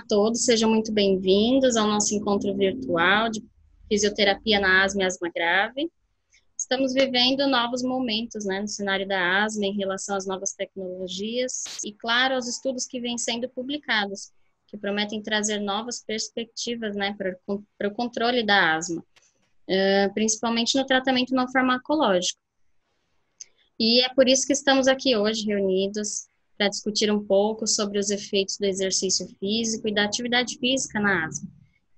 todos, sejam muito bem-vindos ao nosso encontro virtual de fisioterapia na asma e asma grave. Estamos vivendo novos momentos, né, no cenário da asma em relação às novas tecnologias e, claro, aos estudos que vêm sendo publicados, que prometem trazer novas perspectivas, né, para o controle da asma, principalmente no tratamento não farmacológico. E é por isso que estamos aqui hoje reunidos para discutir um pouco sobre os efeitos do exercício físico e da atividade física na asma,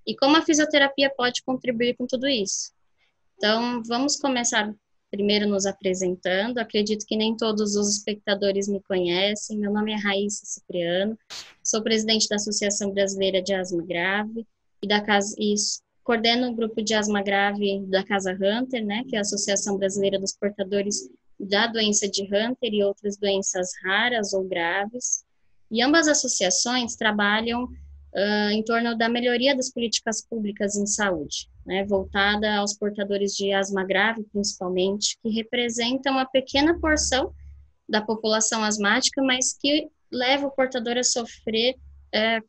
e como a fisioterapia pode contribuir com tudo isso. Então, vamos começar primeiro nos apresentando. Acredito que nem todos os espectadores me conhecem. Meu nome é Raíssa Cipriano, sou presidente da Associação Brasileira de Asma Grave e coordeno o grupo de asma grave da Casa Hunter, né, que é a Associação Brasileira dos Portadores da doença de Hunter e outras doenças raras ou graves. E ambas as associações trabalham em torno da melhoria das políticas públicas em saúde, né, voltada aos portadores de asma grave, principalmente, que representam uma pequena porção da população asmática, mas que leva o portador a sofrer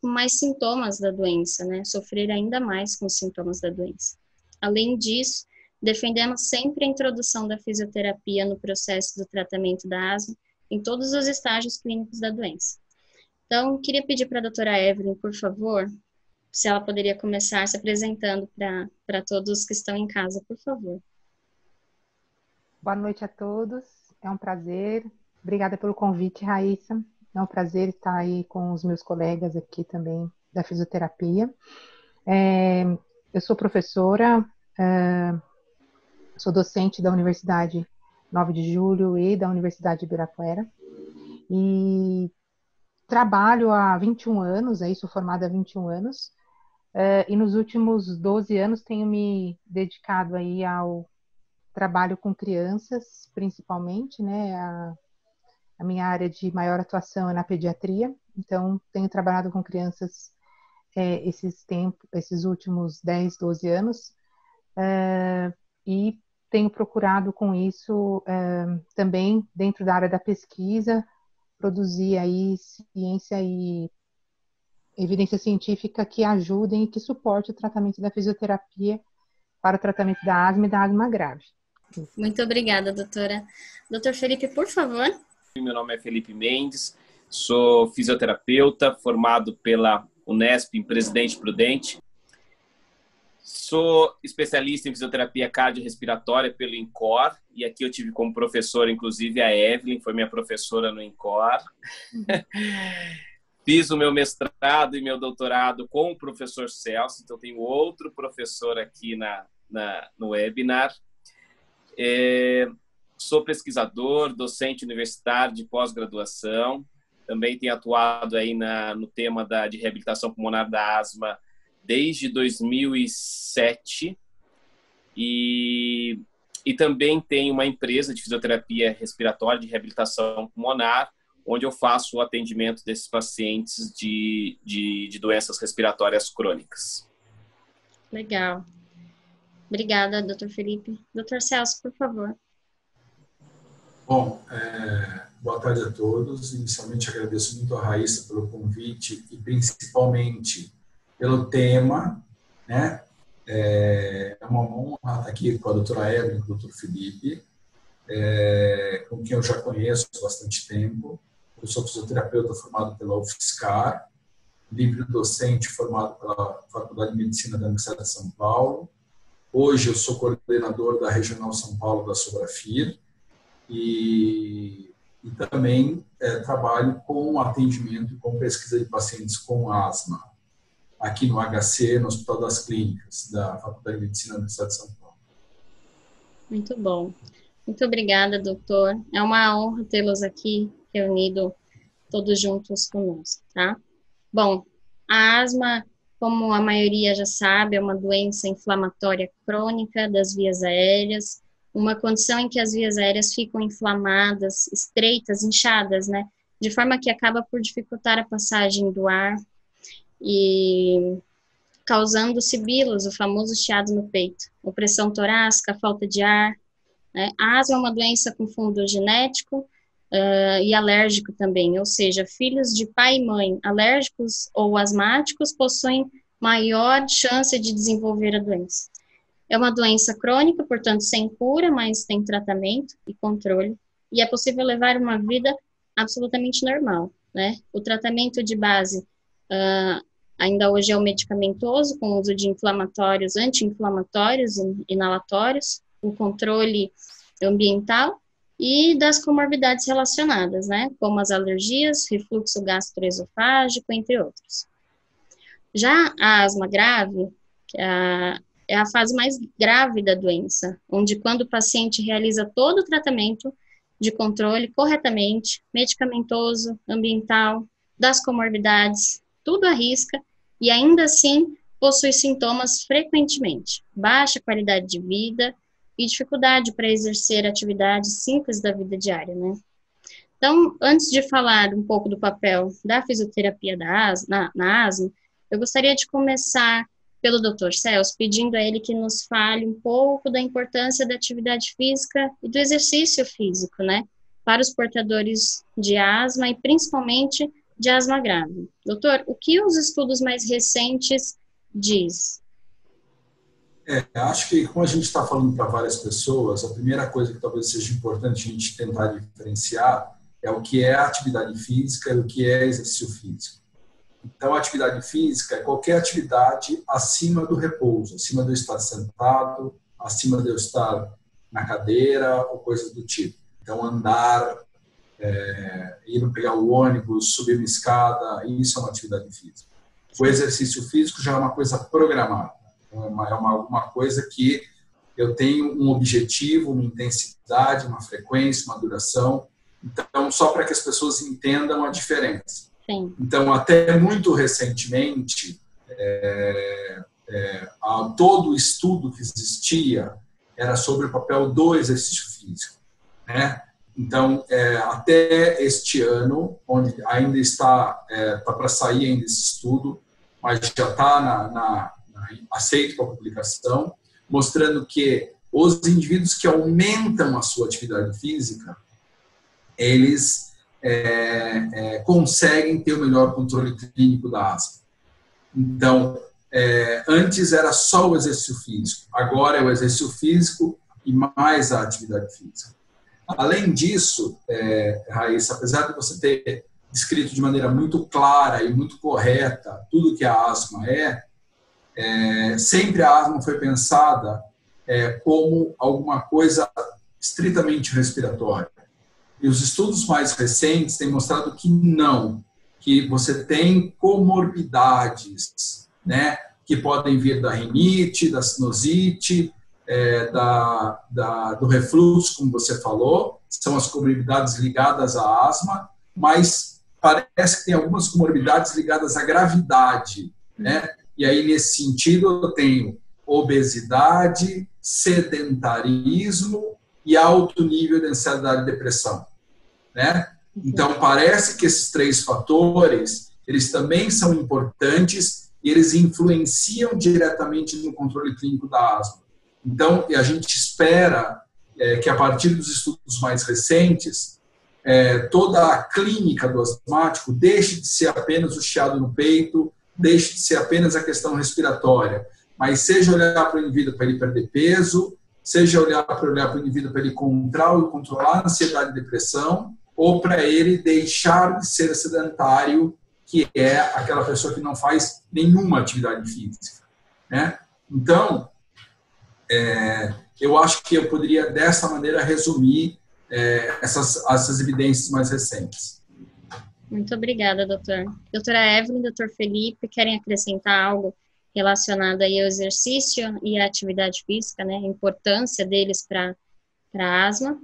com mais sintomas da doença, né, sofrer ainda mais com os sintomas da doença. Além disso, defendemos sempre a introdução da fisioterapia no processo do tratamento da asma em todos os estágios clínicos da doença. Então, queria pedir para a doutora Evelyn, por favor, se ela poderia começar se apresentando para todos que estão em casa, por favor. Boa noite a todos, é um prazer. Obrigada pelo convite, Raíssa. É um prazer estar aí com os meus colegas aqui também da fisioterapia. Eu sou professora, sou docente da Universidade 9 de Julho e da Universidade de Ibirapuera. E trabalho há 21 anos, sou formada há 21 anos. E nos últimos 12 anos tenho me dedicado aí ao trabalho com crianças, principalmente, né? A minha área de maior atuação é na pediatria, então tenho trabalhado com crianças esses últimos 10, 12 anos, e tenho procurado com isso também, dentro da área da pesquisa, produzir aí ciência e evidência científica que ajudem e que suporte o tratamento da fisioterapia para o tratamento da asma e da asma grave. Muito obrigada, doutora. Doutor Felipe, por favor. Meu nome é Felipe Mendes, sou fisioterapeuta, formado pela Unesp em Presidente Prudente. Sou especialista em fisioterapia cardiorrespiratória pelo INCOR, e aqui eu tive como professora, inclusive, a Evelyn, foi minha professora no INCOR. Fiz o meu mestrado e meu doutorado com o professor Celso, então tenho outro professor aqui no webinar. Sou pesquisador, docente universitário de pós-graduação, também tenho atuado aí no tema de reabilitação pulmonar da asma desde 2007 e também tenho uma empresa de fisioterapia respiratória de reabilitação pulmonar, onde eu faço o atendimento desses pacientes de doenças respiratórias crônicas. Legal. Obrigada, doutor Felipe. Doutor Celso, por favor. Bom, boa tarde a todos. Inicialmente agradeço muito a Raíssa pelo convite e principalmente pelo tema, né? É uma honra estar aqui com a doutora Evelyn, com o doutor Felipe, com quem eu já conheço há bastante tempo. Eu sou fisioterapeuta formado pela UFSCar, livre-docente formado pela Faculdade de Medicina da Universidade de São Paulo. Hoje eu sou coordenador da Regional São Paulo da Sobrafir e também trabalho com atendimento e com pesquisa de pacientes com asma, aqui no HC, no Hospital das Clínicas, da Faculdade de Medicina da Universidade de São Paulo. Muito bom. Muito obrigada, doutor. É uma honra tê-los aqui reunido todos juntos conosco, tá? Bom, a asma, como a maioria já sabe, é uma doença inflamatória crônica das vias aéreas, uma condição em que as vias aéreas ficam inflamadas, estreitas, inchadas, né? De forma que acaba por dificultar a passagem do ar e causando sibilos, o famoso chiado no peito, opressão torácica, falta de ar, né? A asma é uma doença com fundo genético, e alérgico também, ou seja, filhos de pai e mãe alérgicos ou asmáticos possuem maior chance de desenvolver a doença. É uma doença crônica, portanto, sem cura, mas tem tratamento e controle, e é possível levar uma vida absolutamente normal, né? O tratamento de base ainda hoje é o medicamentoso, com o uso de inflamatórios, anti-inflamatórios, inalatórios, o controle ambiental e das comorbidades relacionadas, né? Como as alergias, refluxo gastroesofágico, entre outros. Já a asma grave, é a fase mais grave da doença, onde quando o paciente realiza todo o tratamento de controle corretamente, medicamentoso, ambiental, das comorbidades, tudo à risca, e ainda assim possui sintomas frequentemente, baixa qualidade de vida e dificuldade para exercer atividades simples da vida diária, né? Então, antes de falar um pouco do papel da fisioterapia na asma, eu gostaria de começar pelo Dr. Celso, pedindo a ele que nos fale um pouco da importância da atividade física e do exercício físico, né, para os portadores de asma e principalmente de asma grave. Doutor, o que os estudos mais recentes diz? Acho que, como a gente está falando para várias pessoas, a primeira coisa que talvez seja importante a gente tentar diferenciar é o que é atividade física e o que é exercício físico. Então, a atividade física é qualquer atividade acima do repouso, acima de eu estar sentado, acima de eu estar na cadeira ou coisas do tipo. Então, andar, ir pegar o ônibus, subir uma escada, isso é uma atividade física. O exercício físico já é uma coisa programada, é uma coisa que eu tenho um objetivo, uma intensidade, uma frequência, uma duração. Então, só para que as pessoas entendam a diferença. Sim. Então, até muito recentemente, todo o estudo que existia era sobre o papel do exercício físico, né? Então, até este ano, onde ainda está para sair ainda esse estudo, mas já está aceito para publicação, mostrando que os indivíduos que aumentam a sua atividade física, eles conseguem ter o melhor controle clínico da asma. Então, antes era só o exercício físico, agora é o exercício físico e mais a atividade física. Além disso, Raíssa, apesar de você ter descrito de maneira muito clara e muito correta tudo que a asma sempre a asma foi pensada como alguma coisa estritamente respiratória. E os estudos mais recentes têm mostrado que não, que você tem comorbidades, né, que podem vir da rinite, da sinusite, do refluxo, como você falou, são as comorbidades ligadas à asma, mas parece que tem algumas comorbidades ligadas à gravidade, né? E aí, nesse sentido, eu tenho obesidade, sedentarismo e alto nível de ansiedade e depressão, né? Então, parece que esses três fatores, eles também são importantes e eles influenciam diretamente no controle clínico da asma. Então, a gente espera que a partir dos estudos mais recentes, toda a clínica do asmático deixe de ser apenas o chiado no peito, deixe de ser apenas a questão respiratória, mas seja olhar para o indivíduo para ele perder peso, seja olhar para o indivíduo para ele controlar a ansiedade e depressão, ou para ele deixar de ser sedentário, que é aquela pessoa que não faz nenhuma atividade física, né? Então, eu acho que eu poderia, dessa maneira, resumir essas evidências mais recentes. Muito obrigada, doutor. Doutora Evelyn, doutor Felipe, querem acrescentar algo relacionado aí ao exercício e à atividade física, né? A importância deles para a asma?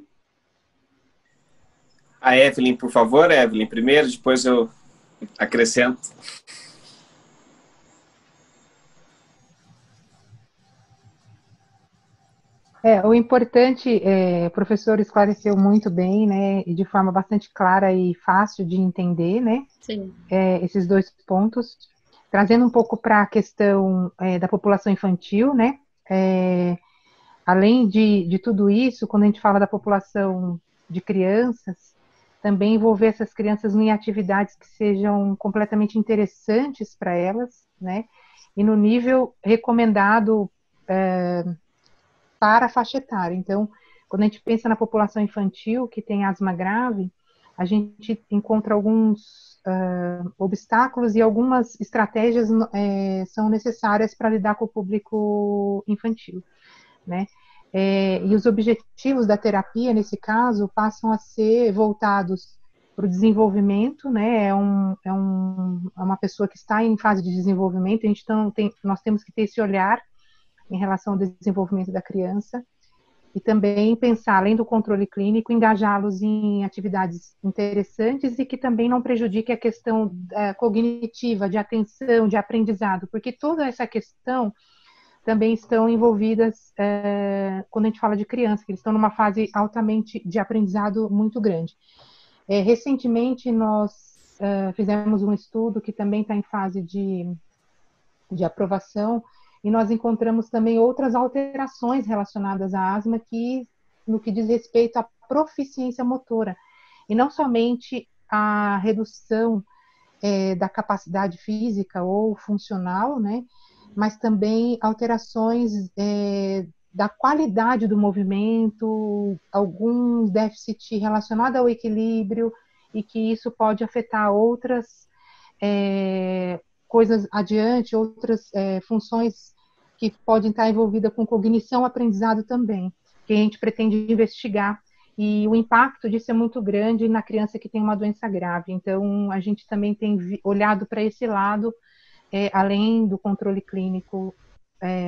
A Evelyn, por favor, Evelyn, primeiro, depois eu acrescento. O importante, o professor esclareceu muito bem, né, e de forma bastante clara e fácil de entender, né, Sim. Esses dois pontos, trazendo um pouco para a questão da população infantil, né, além de tudo isso, quando a gente fala da população de crianças, também envolver essas crianças em atividades que sejam completamente interessantes para elas, né? E no nível recomendado para a faixa etária. Então, quando a gente pensa na população infantil que tem asma grave, a gente encontra alguns obstáculos e algumas estratégias são necessárias para lidar com o público infantil, né? E os objetivos da terapia, nesse caso, passam a ser voltados para o desenvolvimento, né? É uma pessoa que está em fase de desenvolvimento, nós temos que ter esse olhar em relação ao desenvolvimento da criança e também pensar, além do controle clínico, engajá-los em atividades interessantes e que também não prejudique a questão cognitiva, de atenção, de aprendizado, porque toda essa questão também estão envolvidas quando a gente fala de criança, que eles estão numa fase altamente de aprendizado muito grande. Recentemente, nós fizemos um estudo que também está em fase de aprovação, e nós encontramos também outras alterações relacionadas à asma no que diz respeito à proficiência motora, e não somente a redução da capacidade física ou funcional, né, mas também alterações da qualidade do movimento, algum déficit relacionado ao equilíbrio, e que isso pode afetar outras coisas adiante, outras funções que podem estar envolvidas com cognição, aprendizado também, que a gente pretende investigar, e o impacto disso é muito grande na criança que tem uma doença grave. Então, a gente também tem olhado para esse lado, além do controle clínico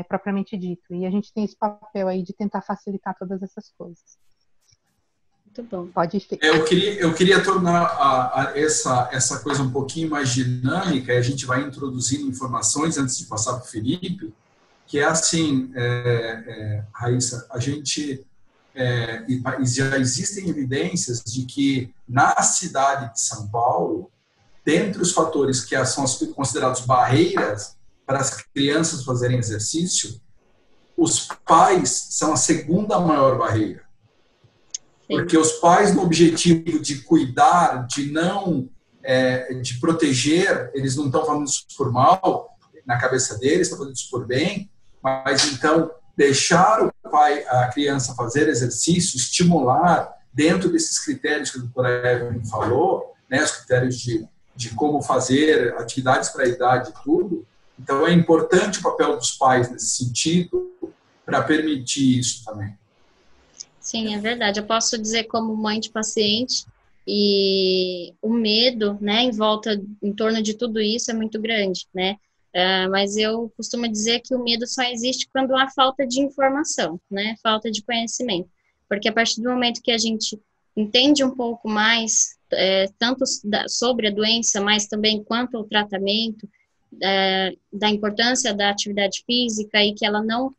propriamente dito. E a gente tem esse papel aí de tentar facilitar todas essas coisas. Muito bom. Pode ficar. Eu queria tornar essa coisa um pouquinho mais dinâmica, e a gente vai introduzindo informações antes de passar para o Felipe, que é assim, Raíssa, a gente... já existem evidências de que na cidade de São Paulo, dentre os fatores que são considerados barreiras para as crianças fazerem exercício, os pais são a segunda maior barreira. Porque os pais, no objetivo de cuidar, de proteger, eles não estão fazendo isso por mal, na cabeça deles, estão fazendo isso por bem, mas então deixar a criança fazer exercício, estimular, dentro desses critérios que a doutora Evelyn falou, né, os critérios de como fazer, atividades para a idade e tudo. Então, é importante o papel dos pais nesse sentido para permitir isso também. Sim, é verdade. Eu posso dizer como mãe de paciente, e o medo, né, em torno de tudo isso é muito grande, né? Mas eu costumo dizer que o medo só existe quando há falta de informação, né? Falta de conhecimento. Porque a partir do momento que a gente entende um pouco mais, tanto sobre a doença, mas também quanto ao tratamento, da importância da atividade física, e que ela não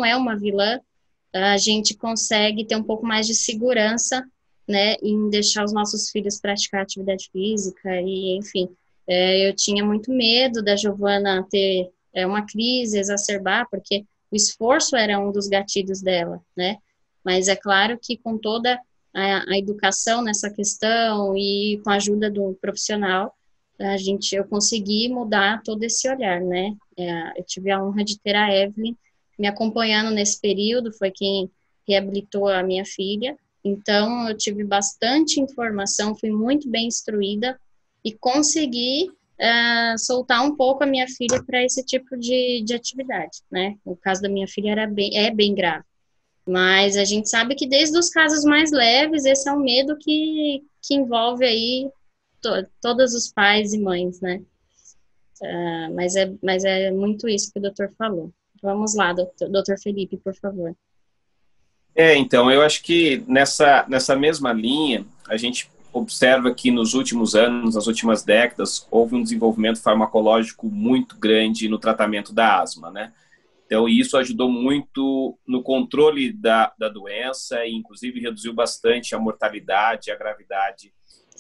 é uma vilã, a gente consegue ter um pouco mais de segurança, né, em deixar os nossos filhos praticar atividade física, e enfim. Eu tinha muito medo da Giovana ter uma crise, exacerbar, porque o esforço era um dos gatilhos dela, né? Mas é claro que com toda a educação nessa questão e com a ajuda do profissional, eu consegui mudar todo esse olhar, né? Eu tive a honra de ter a Evelyn me acompanhando nesse período, foi quem reabilitou a minha filha. Então, eu tive bastante informação, fui muito bem instruída, e consegui soltar um pouco a minha filha para esse tipo de atividade, né? O caso da minha filha é bem grave. Mas a gente sabe que desde os casos mais leves, esse é um medo que envolve aí todos os pais e mães, né? Mas é muito isso que o doutor falou. Vamos lá, doutor Felipe, por favor. Então, eu acho que nessa mesma linha, a gente observa que nos últimos anos, nas últimas décadas, houve um desenvolvimento farmacológico muito grande no tratamento da asma, né? Então, isso ajudou muito no controle da doença, e inclusive reduziu bastante a mortalidade e a gravidade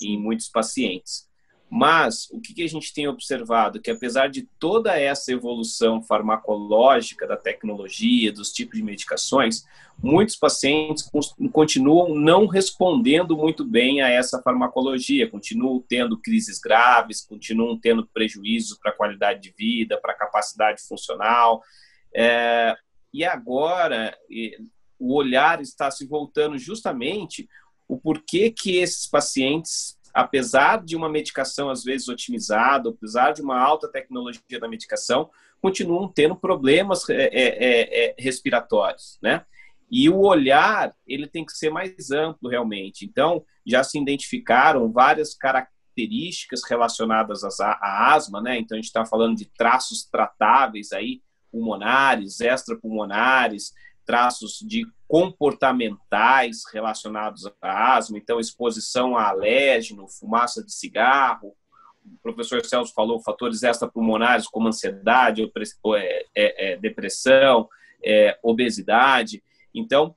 em muitos pacientes. Mas o que a gente tem observado? Que apesar de toda essa evolução farmacológica da tecnologia, dos tipos de medicações, muitos pacientes continuam não respondendo muito bem a essa farmacologia, continuam tendo crises graves, continuam tendo prejuízos para a qualidade de vida, para a capacidade funcional. E agora o olhar está se voltando justamente o porquê que esses pacientes, apesar de uma medicação às vezes otimizada, apesar de uma alta tecnologia da medicação, continuam tendo problemas respiratórios, né? E o olhar, ele tem que ser mais amplo realmente. Então, já se identificaram várias características relacionadas à asma, né? Então, a gente está falando de traços tratáveis aí, pulmonares, extrapulmonares, traços de comportamentais relacionados à asma, então exposição a alérgeno, fumaça de cigarro. O professor Celso falou fatores extrapulmonares como ansiedade, depressão, obesidade. Então,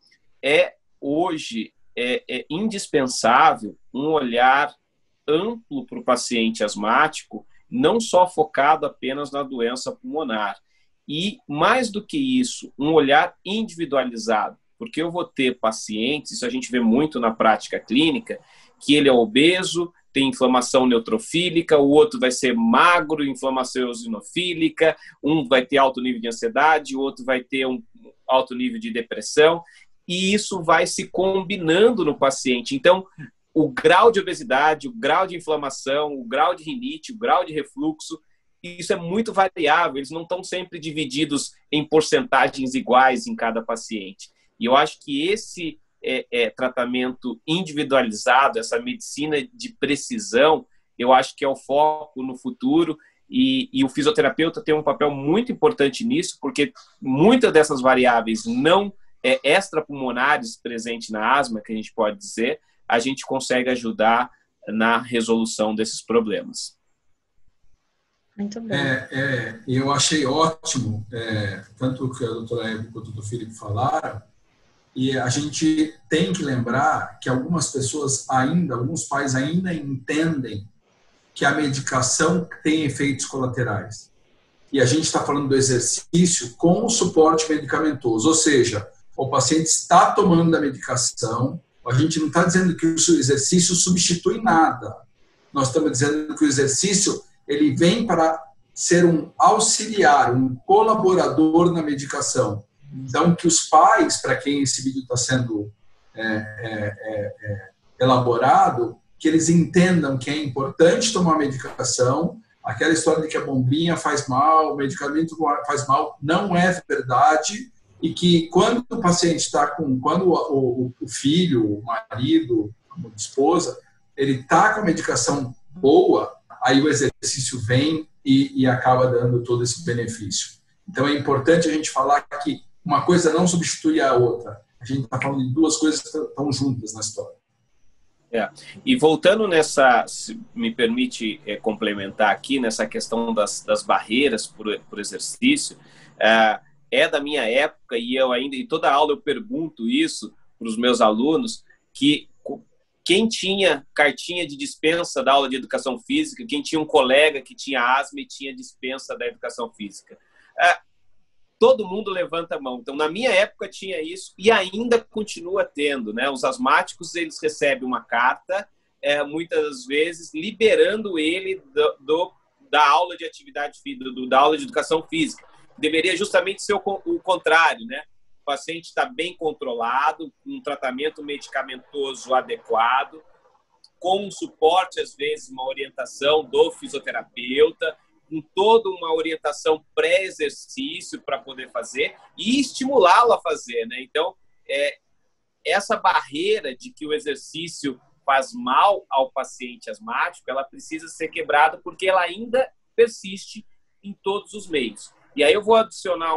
hoje é indispensável um olhar amplo para o paciente asmático, não só focado apenas na doença pulmonar. E, mais do que isso, um olhar individualizado, porque eu vou ter pacientes, isso a gente vê muito na prática clínica, que ele é obeso, tem inflamação neutrofílica, o outro vai ser magro, inflamação eosinofílica, um vai ter alto nível de ansiedade, o outro vai ter um alto nível de depressão, e isso vai se combinando no paciente. Então, o grau de obesidade, o grau de inflamação, o grau de rinite, o grau de refluxo, isso é muito variável, eles não estão sempre divididos em porcentagens iguais em cada paciente. E eu acho que esse tratamento individualizado, essa medicina de precisão, eu acho que é o foco no futuro, e o fisioterapeuta tem um papel muito importante nisso, porque muitas dessas variáveis não extrapulmonares presentes na asma, que a gente pode dizer, a gente consegue ajudar na resolução desses problemas. Muito bom. Eu achei ótimo, tanto o que a doutora Eva quanto o doutor Filipe falaram, e a gente tem que lembrar que algumas pessoas ainda, alguns pais ainda entendem que a medicação tem efeitos colaterais. E a gente está falando do exercício com o suporte medicamentoso, ou seja, o paciente está tomando a medicação, a gente não está dizendo que o exercício substitui nada, nós estamos dizendo que o exercício ele vem para ser um auxiliar, um colaborador na medicação. Então, que os pais, para quem esse vídeo está sendo elaborado, que eles entendam que é importante tomar medicação, aquela história de que a bombinha faz mal, o medicamento faz mal, não é verdade, e que quando o paciente está quando o filho, o marido, a esposa, ele está com a medicação boa, aí o exercício vem e acaba dando todo esse benefício. Então, é importante a gente falar que uma coisa não substitui a outra. A gente está falando de duas coisas que estão juntas na história. E voltando nessa, se me permite complementar aqui, nessa questão das barreiras por exercício, da minha época, e eu ainda, em toda aula eu pergunto isso para os meus alunos, que quem tinha cartinha de dispensa da aula de educação física, quem tinha um colega que tinha asma e tinha dispensa da educação física. Todo mundo levanta a mão. Então, na minha época tinha isso e ainda continua tendo, né? Os asmáticos, eles recebem uma carta, muitas vezes, liberando ele da aula de atividade física, da aula de educação física. Deveria justamente ser o contrário, né? O paciente está bem controlado, com um tratamento medicamentoso adequado, com um suporte, às vezes, uma orientação do fisioterapeuta, com toda uma orientação pré-exercício para poder fazer e estimulá-lo a fazer, né? Então, essa barreira de que o exercício faz mal ao paciente asmático, ela precisa ser quebrada porque ela ainda persiste em todos os meios. E aí eu vou adicionar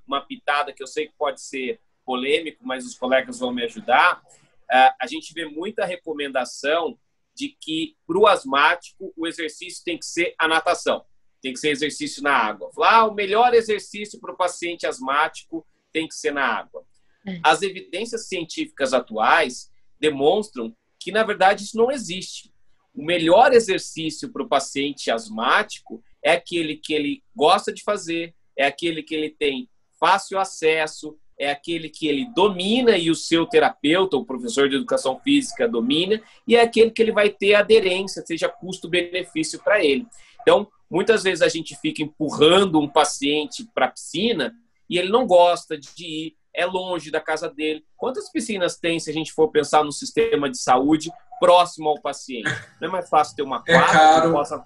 uma pitada que eu sei que pode ser polêmico, mas os colegas vão me ajudar. A gente vê muita recomendação de que, para o asmático, o exercício tem que ser a natação, tem que ser exercício na água. O melhor exercício para o paciente asmático tem que ser na água. As evidências científicas atuais demonstram que, na verdade, isso não existe. o melhor exercício para o paciente asmático é aquele que ele gosta de fazer, é aquele que ele tem fácil acesso, é aquele que ele domina e o seu terapeuta, o professor de educação física domina, e é aquele que ele vai ter aderência, seja custo-benefício para ele. Então, muitas vezes a gente fica empurrando um paciente para a piscina e ele não gosta de ir, é longe da casa dele. Quantas piscinas tem se a gente for pensar no sistema de saúde próximo ao paciente? Não é mais fácil ter uma quadra que possa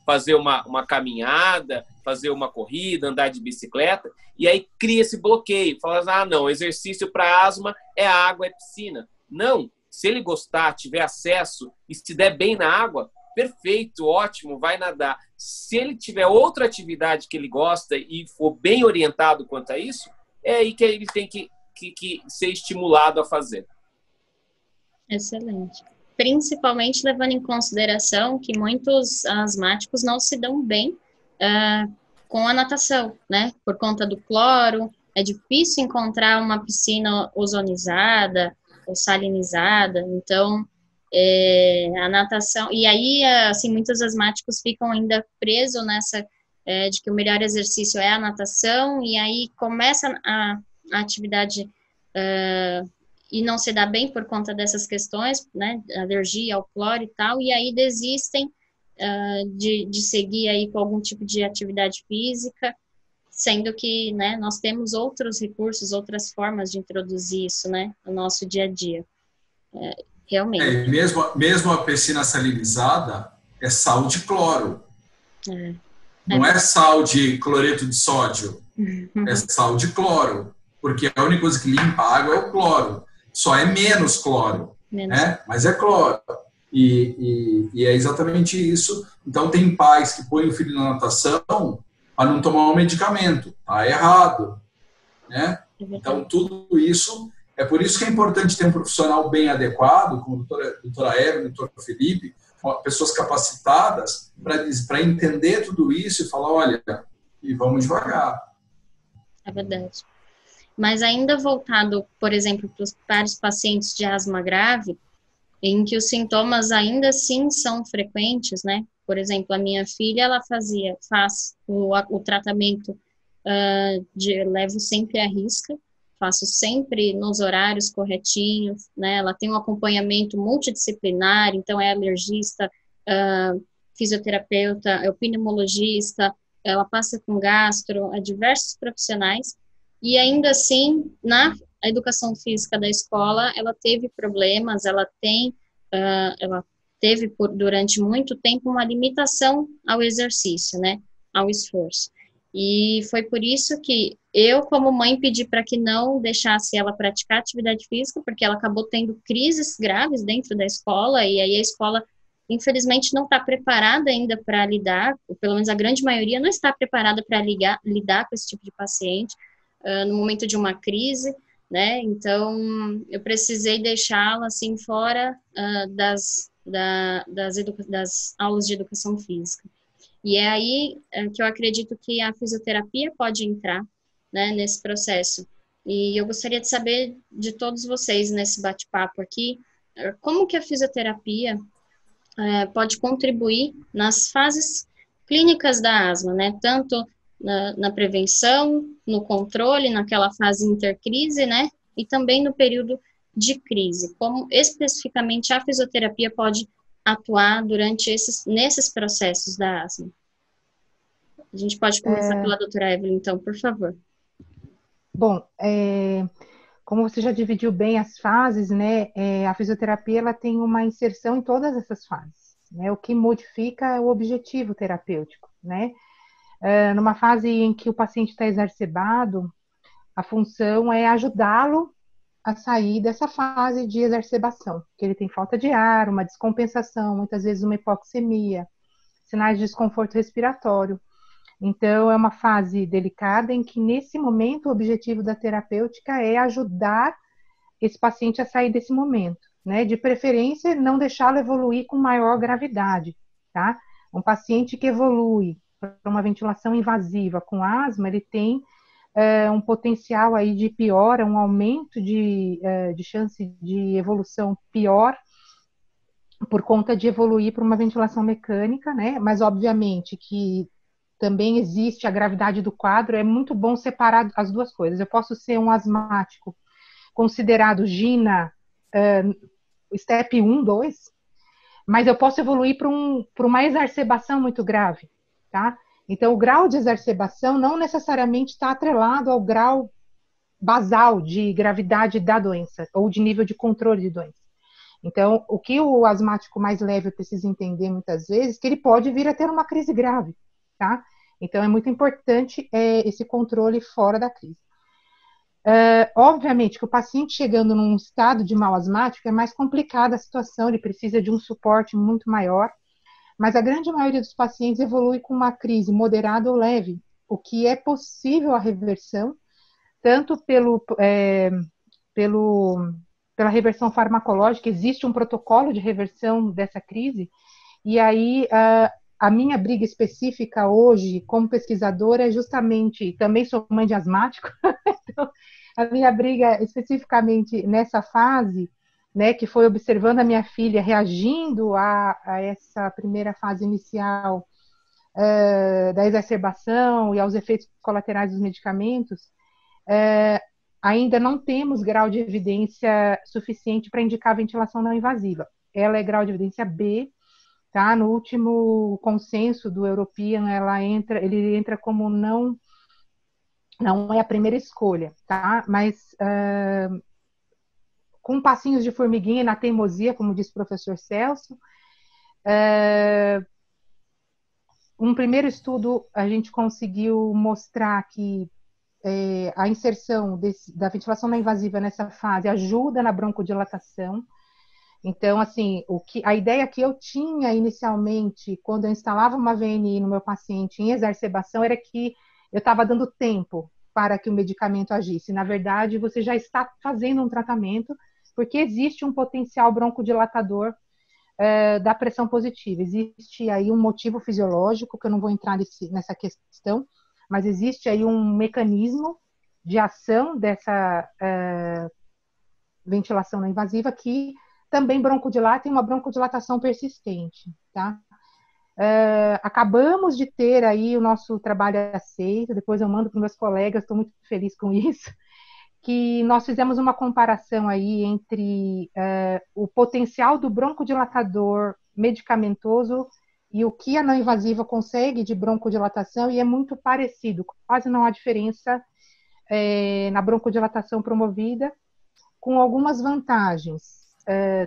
fazer uma caminhada, fazer uma corrida, andar de bicicleta, e aí cria esse bloqueio. Fala, não, exercício para asma é água, é piscina. Não, se ele gostar, tiver acesso e se der bem na água, perfeito, ótimo, vai nadar. Se ele tiver outra atividade que ele gosta e for bem orientado quanto a isso, é aí que ele tem que ser estimulado a fazer. Excelente. Principalmente levando em consideração que muitos asmáticos não se dão bem com a natação, né? Por conta do cloro, é difícil encontrar uma piscina ozonizada ou salinizada, então a natação... E aí, assim, muitos asmáticos ficam ainda presos nessa de que o melhor exercício é a natação, e aí começa a atividade... e não se dá bem por conta dessas questões, né, alergia ao cloro e tal, e aí desistem de seguir aí com algum tipo de atividade física, sendo que, né, nós temos outros recursos, outras formas de introduzir isso, né, no nosso dia a dia. Realmente. Mesmo a piscina salinizada é sal de cloro. Não é sal de cloreto de sódio, é sal de cloro, porque a única coisa que limpa a água é o cloro. Só é menos cloro, né? Mas é cloro. E é exatamente isso. Então, tem pais que põem o filho na natação para não tomar um medicamento. Está errado, né? Então, tudo isso... É por isso que é importante ter um profissional bem adequado, como a doutora Eva, o doutor Felipe, pessoas capacitadas para entender tudo isso e falar, olha, e vamos devagar. É verdade. Mas ainda voltado, por exemplo, para os pacientes de asma grave, em que os sintomas ainda assim são frequentes, né? Por exemplo, a minha filha, ela faz o tratamento levo sempre à risca, faço sempre nos horários corretinhos, né? Ela tem um acompanhamento multidisciplinar, então é alergista, fisioterapeuta, é o pneumologista, ela passa com gastro, diversos profissionais, e ainda assim, na educação física da escola, ela teve problemas, ela teve durante muito tempo uma limitação ao exercício, né, ao esforço. E foi por isso que eu, como mãe, pedi para que não deixasse ela praticar atividade física, porque ela acabou tendo crises graves dentro da escola, e aí a escola, infelizmente, não está preparada ainda para lidar, ou pelo menos a grande maioria não está preparada para lidar com esse tipo de paciente, no momento de uma crise, né? Então, eu precisei deixá-la, assim, fora das aulas de educação física. E é aí que eu acredito que a fisioterapia pode entrar, né, nesse processo. E eu gostaria de saber de todos vocês, nesse bate-papo aqui, como que a fisioterapia pode contribuir nas fases clínicas da asma, né, tanto na prevenção, no controle, naquela fase intercrise, né, e também no período de crise. Como especificamente a fisioterapia pode atuar nesses processos da asma. A gente pode começar pela doutora Evelyn, então, por favor. Bom, como você já dividiu bem as fases, né, a fisioterapia ela tem uma inserção em todas essas fases, né, o que modifica é o objetivo terapêutico, né. Numa fase em que o paciente está exacerbado, a função é ajudá-lo a sair dessa fase de exacerbação, que ele tem falta de ar, uma descompensação, muitas vezes uma hipoxemia, sinais de desconforto respiratório. Então, é uma fase delicada em que, nesse momento, o objetivo da terapêutica é ajudar esse paciente a sair desse momento, né? De preferência, não deixá-lo evoluir com maior gravidade, tá? Um paciente que evolui para uma ventilação invasiva com asma, ele tem um potencial aí de piora, um aumento de chance de evolução pior por conta de evoluir para uma ventilação mecânica, né? Mas obviamente que também existe a gravidade do quadro, é muito bom separar as duas coisas. Eu posso ser um asmático considerado GINA step 1, 2, mas eu posso evoluir para uma exacerbação muito grave, tá? Então, o grau de exacerbação não necessariamente está atrelado ao grau basal de gravidade da doença, ou de nível de controle de doença. Então, o que o asmático mais leve precisa entender muitas vezes, é que ele pode vir a ter uma crise grave, tá? Então, é muito importante esse controle fora da crise. Obviamente que o paciente chegando num estado de mal asmático é mais complicada a situação, ele precisa de um suporte muito maior, mas a grande maioria dos pacientes evolui com uma crise moderada ou leve, o que é possível a reversão, tanto pela reversão farmacológica, existe um protocolo de reversão dessa crise, e aí a minha briga específica hoje, como pesquisadora, é justamente, também sou mãe de asmático, então, a minha briga especificamente nessa fase, né, que foi observando a minha filha reagindo a essa primeira fase inicial da exacerbação e aos efeitos colaterais dos medicamentos, ainda não temos grau de evidência suficiente para indicar ventilação não invasiva. Ela é grau de evidência B, tá? No último consenso do European, ele entra como não é a primeira escolha, tá? Mas com passinhos de formiguinha na teimosia, como disse o professor Celso, um primeiro estudo a gente conseguiu mostrar que a inserção da ventilação não invasiva nessa fase ajuda na broncodilatação. Então, assim, a ideia que eu tinha inicialmente, quando eu instalava uma VNI no meu paciente em exacerbação, era que eu estava dando tempo para que o medicamento agisse. Na verdade, você já está fazendo um tratamento, porque existe um potencial broncodilatador da pressão positiva. Existe aí um motivo fisiológico, que eu não vou entrar nessa questão, mas existe aí um mecanismo de ação dessa ventilação não invasiva que também broncodilata e uma broncodilatação persistente, tá? Acabamos de ter aí o nosso trabalho aceito, depois eu mando para meus colegas, estou muito feliz com isso, que nós fizemos uma comparação aí entre o potencial do broncodilatador medicamentoso e o que a não invasiva consegue de broncodilatação, e é muito parecido, quase não há diferença na broncodilatação promovida, com algumas vantagens.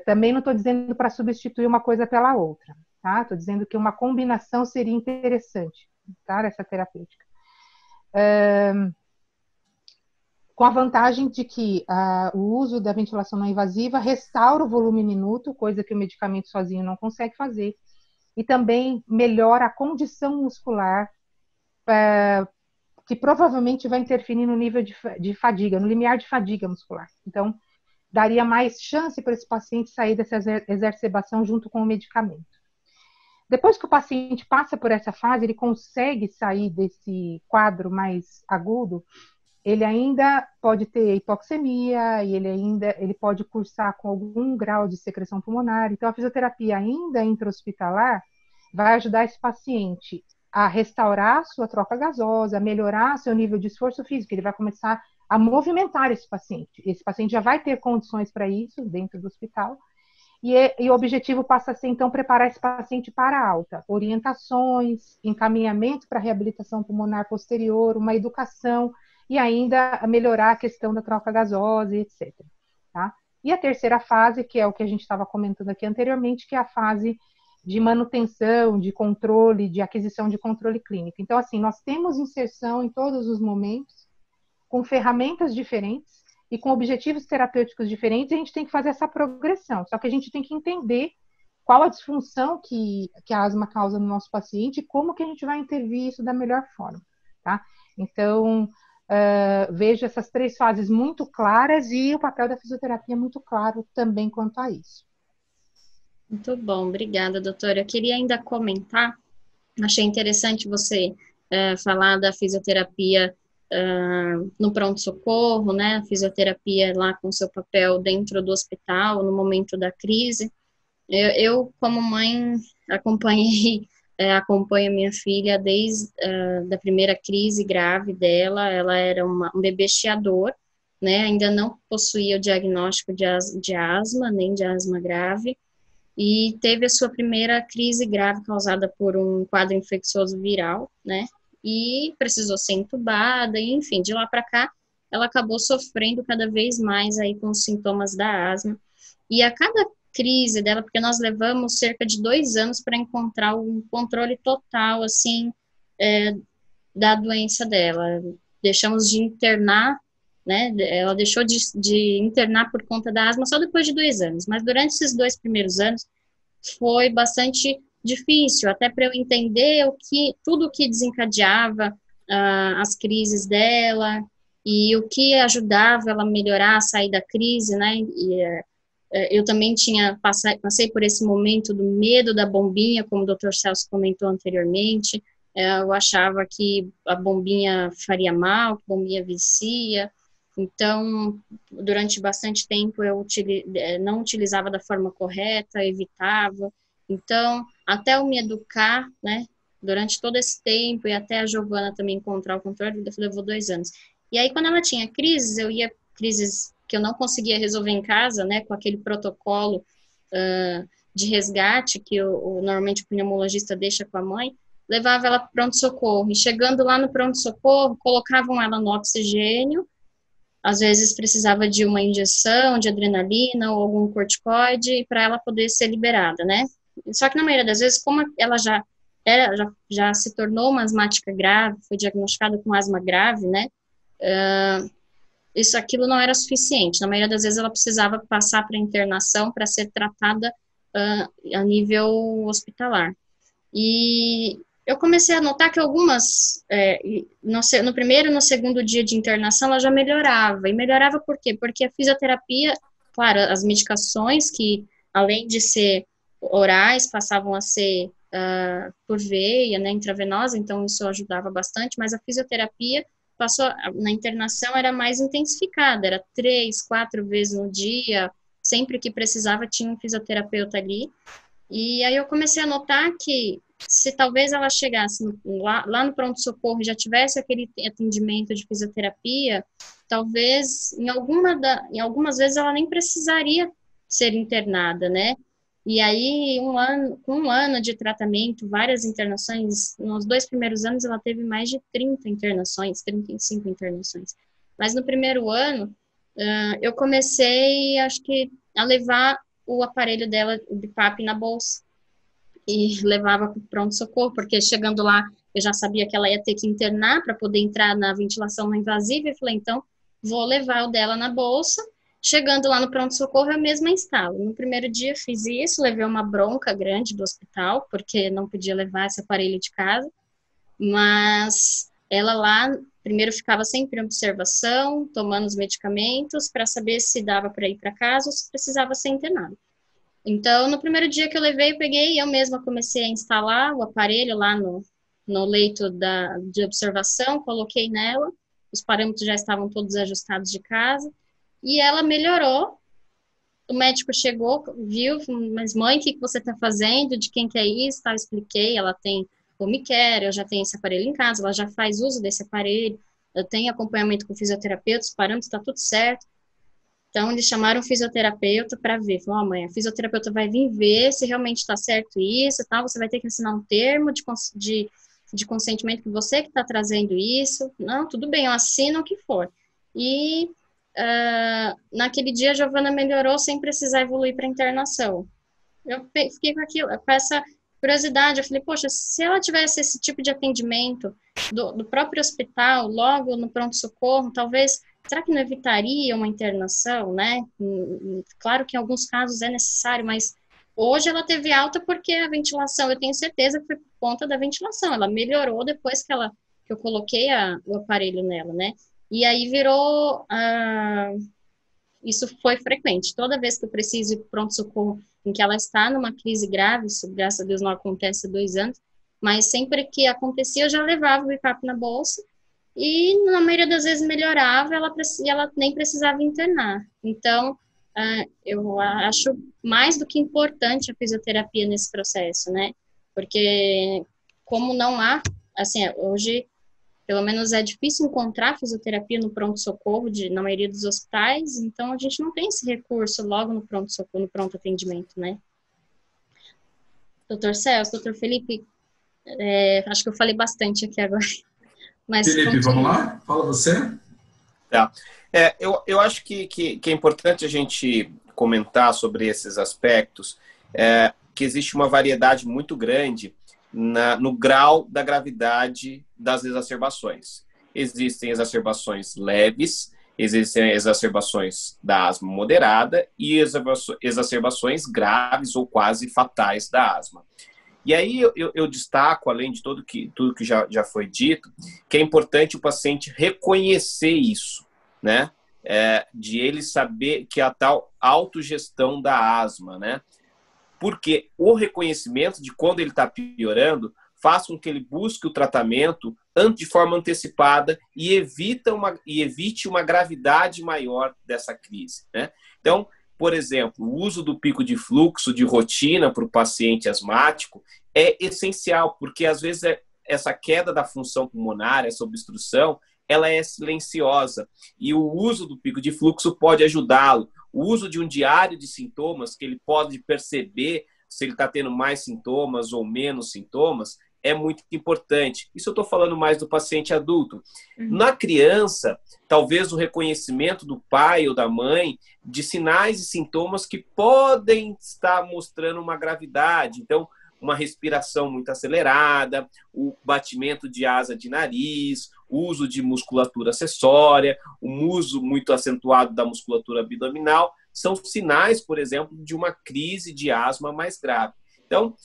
Também não estou dizendo para substituir uma coisa pela outra, tá? Estou dizendo que uma combinação seria interessante, tá? Essa terapêutica. Com a vantagem de que o uso da ventilação não invasiva restaura o volume minuto, coisa que o medicamento sozinho não consegue fazer, e também melhora a condição muscular, que provavelmente vai interferir no nível de fadiga, no limiar de fadiga muscular. Então, daria mais chance para esse paciente sair dessa exacerbação junto com o medicamento. Depois que o paciente passa por essa fase, ele consegue sair desse quadro mais agudo, ele ainda pode ter hipoxemia e ele pode cursar com algum grau de secreção pulmonar. Então, a fisioterapia ainda intra-hospitalar vai ajudar esse paciente a restaurar sua troca gasosa, a melhorar seu nível de esforço físico. Ele vai começar a movimentar esse paciente. Esse paciente já vai ter condições para isso dentro do hospital. E o objetivo passa a ser, então, preparar esse paciente para a alta. Orientações, encaminhamento para reabilitação pulmonar posterior, uma educação e ainda melhorar a questão da troca gasosa, etc. Tá? E a terceira fase, que é o que a gente estava comentando aqui anteriormente, que é a fase de manutenção, de controle, de aquisição de controle clínico. Então, assim, nós temos inserção em todos os momentos, com ferramentas diferentes e com objetivos terapêuticos diferentes, e a gente tem que fazer essa progressão. Só que a gente tem que entender qual a disfunção que a asma causa no nosso paciente e como que a gente vai intervir isso da melhor forma, tá? Então, vejo essas três fases muito claras e o papel da fisioterapia muito claro também quanto a isso. Muito bom, obrigada, doutora. Eu queria ainda comentar, achei interessante você falar da fisioterapia no pronto-socorro, né? A fisioterapia lá com seu papel dentro do hospital, no momento da crise. Como mãe, acompanhei, acompanho minha filha desde da primeira crise grave dela. Ela era um bebê chiador, né? Ainda não possuía o diagnóstico de asma, nem de asma grave, e teve a sua primeira crise grave causada por um quadro infeccioso viral, né? E precisou ser entubada, e, enfim, de lá para cá, ela acabou sofrendo cada vez mais aí com os sintomas da asma. E a cada crise dela, porque nós levamos cerca de 2 anos para encontrar um controle total, assim, da doença dela. Deixamos de internar, né? Ela deixou de internar por conta da asma só depois de 2 anos, mas durante esses 2 primeiros anos foi bastante difícil, até para eu entender tudo o que desencadeava as crises dela e o que ajudava ela a melhorar, a sair da crise, né? E eu também passei por esse momento do medo da bombinha, como o Dr. Celso comentou anteriormente. Eu achava que a bombinha faria mal, que a bombinha vicia. Então, durante bastante tempo eu não utilizava da forma correta, evitava. Então, até eu me educar, né, durante todo esse tempo, e até a Giovana também encontrar o controle, levou 2 anos. E aí, quando ela tinha crises, crises que eu não conseguia resolver em casa, né, com aquele protocolo de resgate que normalmente o pneumologista deixa com a mãe, levava ela para o pronto-socorro. E chegando lá no pronto-socorro, colocavam ela no oxigênio. Às vezes precisava de uma injeção de adrenalina ou algum corticoide para ela poder ser liberada, né? Só que na maioria das vezes, como ela já se tornou uma asmática grave, foi diagnosticada com asma grave, né? Aquilo não era suficiente. Na maioria das vezes ela precisava passar para internação para ser tratada a nível hospitalar. E eu comecei a notar que algumas, no primeiro e no segundo dia de internação, ela já melhorava. E melhorava por quê? Porque a fisioterapia, claro, as medicações que, além de ser orais, passavam a ser por veia, né, intravenosa, então isso ajudava bastante, mas a fisioterapia na internação era mais intensificada, era 3, 4 vezes no dia, sempre que precisava tinha um fisioterapeuta ali. E aí eu comecei a notar que se talvez ela chegasse lá no pronto-socorro e já tivesse aquele atendimento de fisioterapia, talvez em algumas vezes ela nem precisaria ser internada, né? E aí, com um ano de tratamento, várias internações, nos 2 primeiros anos ela teve mais de 30 internações, 35 internações. Mas no primeiro ano, eu comecei, acho que, a levar o aparelho dela, o BiPAP, na bolsa e levava para o pronto-socorro, porque chegando lá eu já sabia que ela ia ter que internar para poder entrar na ventilação não invasiva, e falei, então, vou levar o dela na bolsa. Chegando lá no pronto-socorro, eu mesma instalo. No primeiro dia fiz isso, levei uma bronca grande do hospital, porque não podia levar esse aparelho de casa, mas ela lá, primeiro ficava sempre em observação, tomando os medicamentos, para saber se dava para ir para casa ou se precisava ser internada. Então, no primeiro dia que eu levei, eu peguei e eu mesma comecei a instalar o aparelho lá no leito de observação, coloquei nela, os parâmetros já estavam todos ajustados de casa, e ela melhorou. O médico chegou, viu, mas mãe, o que você está fazendo? De quem que é isso? Eu expliquei, ela tem home care, eu já tenho esse aparelho em casa, ela já faz uso desse aparelho, eu tenho acompanhamento com fisioterapeuta, os parâmetros está tudo certo. Então, eles chamaram o fisioterapeuta para ver. Falaram, mãe, a fisioterapeuta vai vir ver se realmente está certo isso, tal. Você vai ter que assinar um termo de consentimento que você que está trazendo isso. Não, tudo bem, eu assino o que for. E naquele dia a Giovana melhorou sem precisar evoluir para internação. Eu fiquei com essa curiosidade. Eu falei, poxa, se ela tivesse esse tipo de atendimento do próprio hospital, logo no pronto-socorro, talvez... Será que não evitaria uma internação, né? Claro que em alguns casos é necessário, mas hoje ela teve alta porque a ventilação, eu tenho certeza que foi por conta da ventilação, ela melhorou depois que eu coloquei o aparelho nela, né? E aí virou, isso foi frequente, toda vez que eu preciso ir para o pronto-socorro em que ela está numa crise grave, isso graças a Deus não acontece há 2 anos, mas sempre que acontecia eu já levava o BiPAP na bolsa, e na maioria das vezes melhorava, e ela nem precisava internar. Então, eu acho mais do que importante a fisioterapia nesse processo, né? Porque como não há, assim, hoje, pelo menos é difícil encontrar fisioterapia no pronto-socorro na maioria dos hospitais, então a gente não tem esse recurso logo no pronto-socorro, no pronto atendimento, né? Doutor Celso, doutor Felipe, acho que eu falei bastante aqui agora. Mas Felipe, vamos lá? Fala você. Tá. Eu acho que é importante a gente comentar sobre esses aspectos, que existe uma variedade muito grande no grau da gravidade das exacerbações. Existem exacerbações leves, existem exacerbações da asma moderada e exacerbações graves ou quase fatais da asma. E aí eu destaco, além de tudo que já foi dito, que é importante o paciente reconhecer isso, né? De ele saber que a tal autogestão da asma, né? Porque o reconhecimento de quando ele está piorando faz com que ele busque o tratamento de forma antecipada e evite uma gravidade maior dessa crise, né? Então, por exemplo, o uso do pico de fluxo de rotina para o paciente asmático é essencial, porque às vezes essa queda da função pulmonar, essa obstrução, ela é silenciosa e o uso do pico de fluxo pode ajudá-lo. O uso de um diário de sintomas, que ele pode perceber se ele está tendo mais sintomas ou menos sintomas, é muito importante. Isso eu estou falando mais do paciente adulto. Na criança, talvez o reconhecimento do pai ou da mãe de sinais e sintomas que podem estar mostrando uma gravidade. Então, uma respiração muito acelerada, o batimento de asa de nariz, o uso de musculatura acessória, o uso muito acentuado da musculatura abdominal, são sinais, por exemplo, de uma crise de asma mais grave. Então,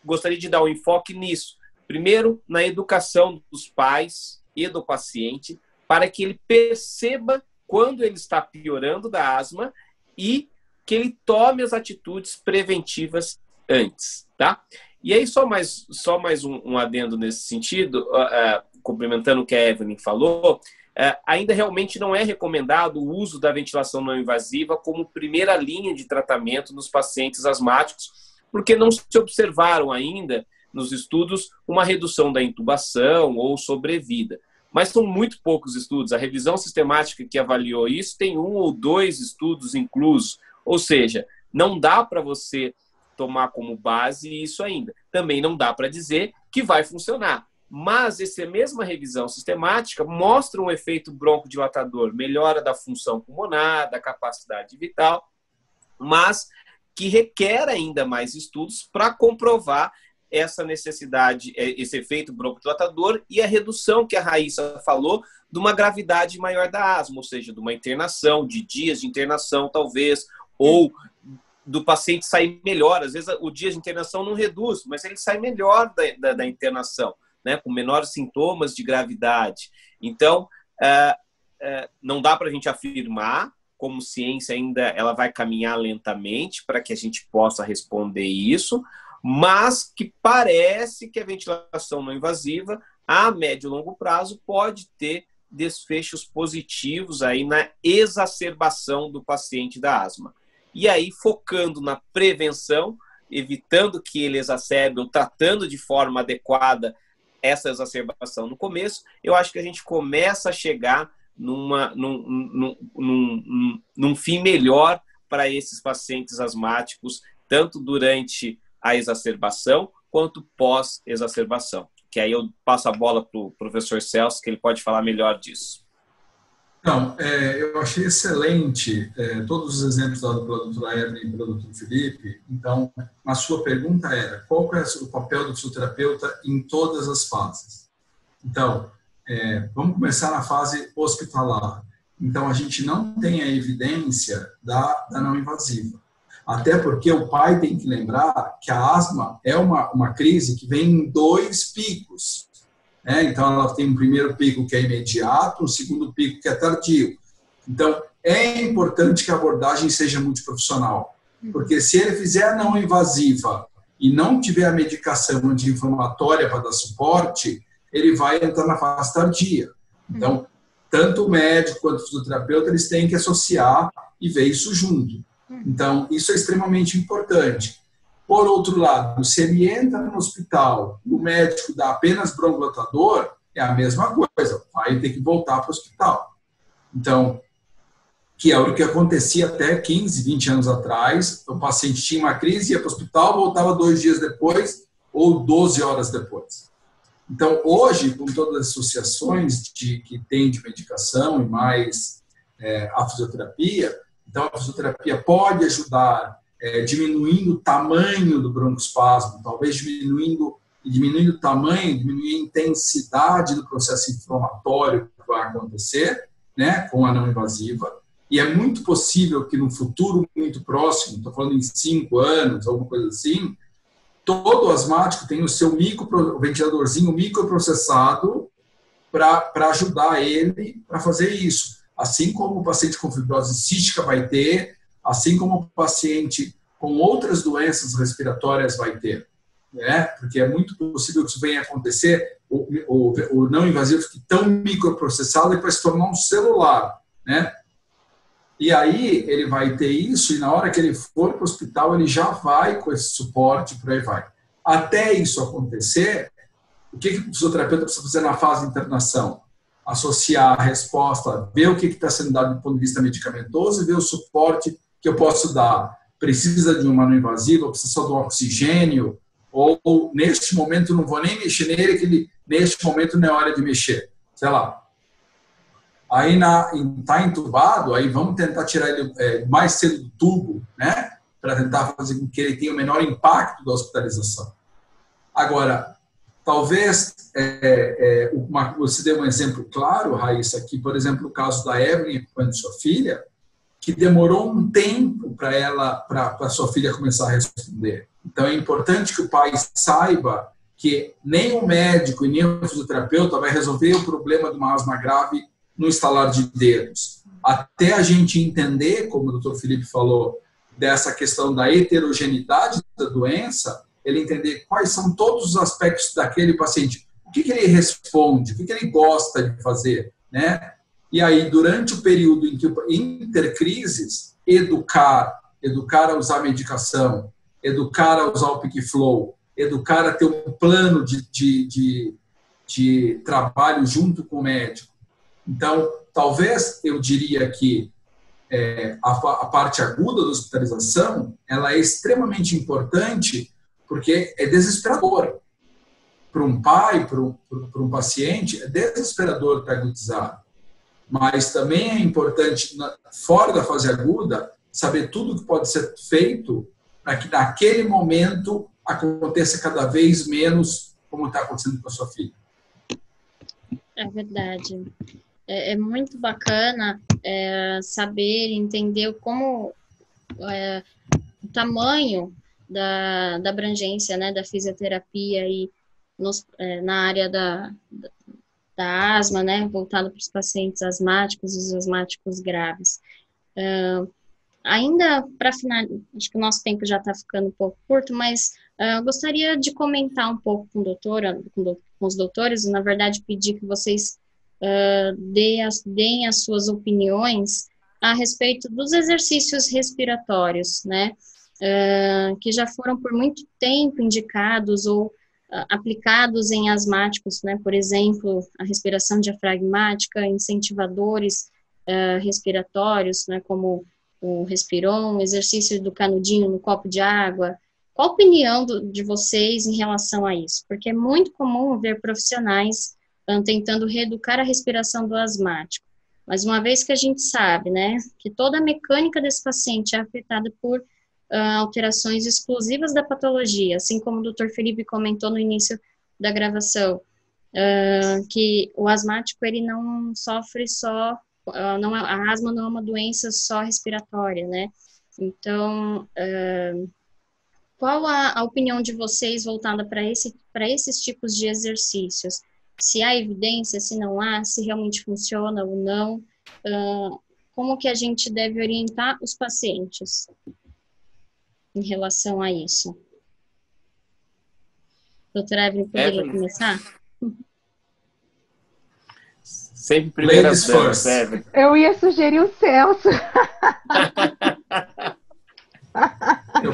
gostaria de dar um enfoque nisso. Primeiro, na educação dos pais e do paciente, para que ele perceba quando ele está piorando da asma e que ele tome as atitudes preventivas antes, tá? E aí, só mais um adendo nesse sentido, complementando o que a Evelyn falou, ainda realmente não é recomendado o uso da ventilação não invasiva como primeira linha de tratamento nos pacientes asmáticos, porque não se observaram ainda nos estudos uma redução da intubação ou sobrevida. Mas são muito poucos estudos. A revisão sistemática que avaliou isso tem 1 ou 2 estudos inclusos. Ou seja, não dá para você tomar como base isso ainda. Também não dá para dizer que vai funcionar. Mas essa mesma revisão sistemática mostra um efeito broncodilatador, melhora da função pulmonar, da capacidade vital, mas que requer ainda mais estudos para comprovar essa necessidade, esse efeito broncodilatador e a redução que a Raíssa falou de uma gravidade maior da asma, ou seja, de uma internação, de dias de internação talvez, ou do paciente sair melhor. Às vezes o dia de internação não reduz, mas ele sai melhor da internação, né, com menores sintomas de gravidade. Então, não dá para a gente afirmar, como ciência ainda ela vai caminhar lentamente para que a gente possa responder isso, mas que parece que a ventilação não invasiva, a médio e longo prazo, pode ter desfechos positivos aí na exacerbação do paciente da asma. E aí, focando na prevenção, evitando que ele exacerbe ou tratando de forma adequada essa exacerbação no começo, eu acho que a gente começa a chegar num fim melhor para esses pacientes asmáticos, tanto durante a exacerbação quanto pós-exacerbação. Que aí eu passo a bola para o professor Celso, que ele pode falar melhor disso. Não, eu achei excelente todos os exemplos dados pela doutora Evelyn e pelo doutor Felipe. Então, a sua pergunta era, qual é o papel do fisioterapeuta em todas as fases? Então, vamos começar na fase hospitalar. Então, a gente não tem a evidência da não invasiva. Até porque o pai tem que lembrar que a asma é uma crise que vem em 2 picos. Então, ela tem um primeiro pico que é imediato, um segundo pico que é tardio. Então, é importante que a abordagem seja multiprofissional. Porque se ele fizer a não invasiva e não tiver a medicação anti-inflamatória para dar suporte, ele vai entrar na fase tardia. Então, tanto o médico quanto o fisioterapeuta, eles têm que associar e ver isso junto. Então, isso é extremamente importante. Por outro lado, se ele entra no hospital e o médico dá apenas broncolatador, é a mesma coisa, vai ter que voltar para o hospital. Então, que é o que acontecia até 15, 20 anos atrás, o paciente tinha uma crise, ia para o hospital, voltava 2 dias depois ou 12 horas depois. Então, hoje, com todas as associações que tem de medicação e mais a fisioterapia, então a fisioterapia pode ajudar diminuindo o tamanho do broncoespasmo, talvez diminuindo o tamanho, diminuindo a intensidade do processo inflamatório que vai acontecer, né, com a não invasiva. E é muito possível que no futuro muito próximo, estou falando em 5 anos, alguma coisa assim, todo asmático tem o seu ventiladorzinho microprocessado para ajudar ele a fazer isso. Assim como o paciente com fibrose cística vai ter, assim como o paciente com outras doenças respiratórias vai ter. Né? Porque é muito possível que isso venha a acontecer, o não invasivo fique tão microprocessado e vai se tornar um celular. Né? E aí ele vai ter isso, e na hora que ele for para o hospital, ele já vai com esse suporte, por aí vai. Até isso acontecer, o que o fisioterapeuta precisa fazer na fase de internação? Associar a resposta, ver o que está sendo dado do ponto de vista medicamentoso e ver o suporte que eu posso dar. Precisa de uma não invasiva, precisa só do oxigênio, ou neste momento não vou nem mexer nele, que neste momento não é hora de mexer. Sei lá. Aí está entubado, aí vamos tentar tirar ele mais cedo do tubo, né? Para tentar fazer com que ele tenha o menor impacto da hospitalização. Agora, talvez, você deu um exemplo claro, Raíssa, aqui, por exemplo, o caso da Evelyn com a sua filha, que demorou um tempo para sua filha começar a responder. Então, é importante que o pai saiba que nem o médico e nem o fisioterapeuta vai resolver o problema de uma asma grave no estalar de dedos. Até a gente entender, como o Dr. Felipe falou, dessa questão da heterogeneidade da doença, ele entender quais são todos os aspectos daquele paciente, o que ele responde, o que ele gosta de fazer, né? E aí, durante o período em que intercrises, educar a usar medicação, educar a usar o PickFlow, educar a ter um plano de trabalho junto com o médico. Então, talvez eu diria que a parte aguda da hospitalização, ela é extremamente importante porque é desesperador. Para um pai, para um paciente, é desesperador estar agudizado. Mas também é importante, fora da fase aguda, saber tudo que pode ser feito para que naquele momento aconteça cada vez menos como está acontecendo com a sua filha. É verdade. É muito bacana saber, entender como o tamanho da abrangência, né, da fisioterapia e na área da asma, né, voltado para os pacientes asmáticos e os asmáticos graves. Ainda para finalizar, acho que o nosso tempo já está ficando um pouco curto, mas gostaria de comentar um pouco com os doutores, na verdade pedir que vocês deem as suas opiniões a respeito dos exercícios respiratórios, né, que já foram por muito tempo indicados ou aplicados em asmáticos, né, por exemplo, a respiração diafragmática, incentivadores respiratórios, né, como o Respiron, o exercício do canudinho no copo de água. Qual a opinião de vocês em relação a isso? Porque é muito comum ver profissionais tentando reeducar a respiração do asmático. Mas uma vez que a gente sabe, né, que toda a mecânica desse paciente é afetada por alterações exclusivas da patologia, assim como o Dr. Felipe comentou no início da gravação, que o asmático ele não sofre só, a asma não é uma doença só respiratória, né? Então, qual a opinião de vocês voltada para esses tipos de exercícios? Se há evidência, se não há, se realmente funciona ou não, como que a gente deve orientar os pacientes em relação a isso? Doutora Evelyn, poderia começar? Sempre primeiras Ladies damas, first. Evelyn. Eu ia sugerir o Celso. Eu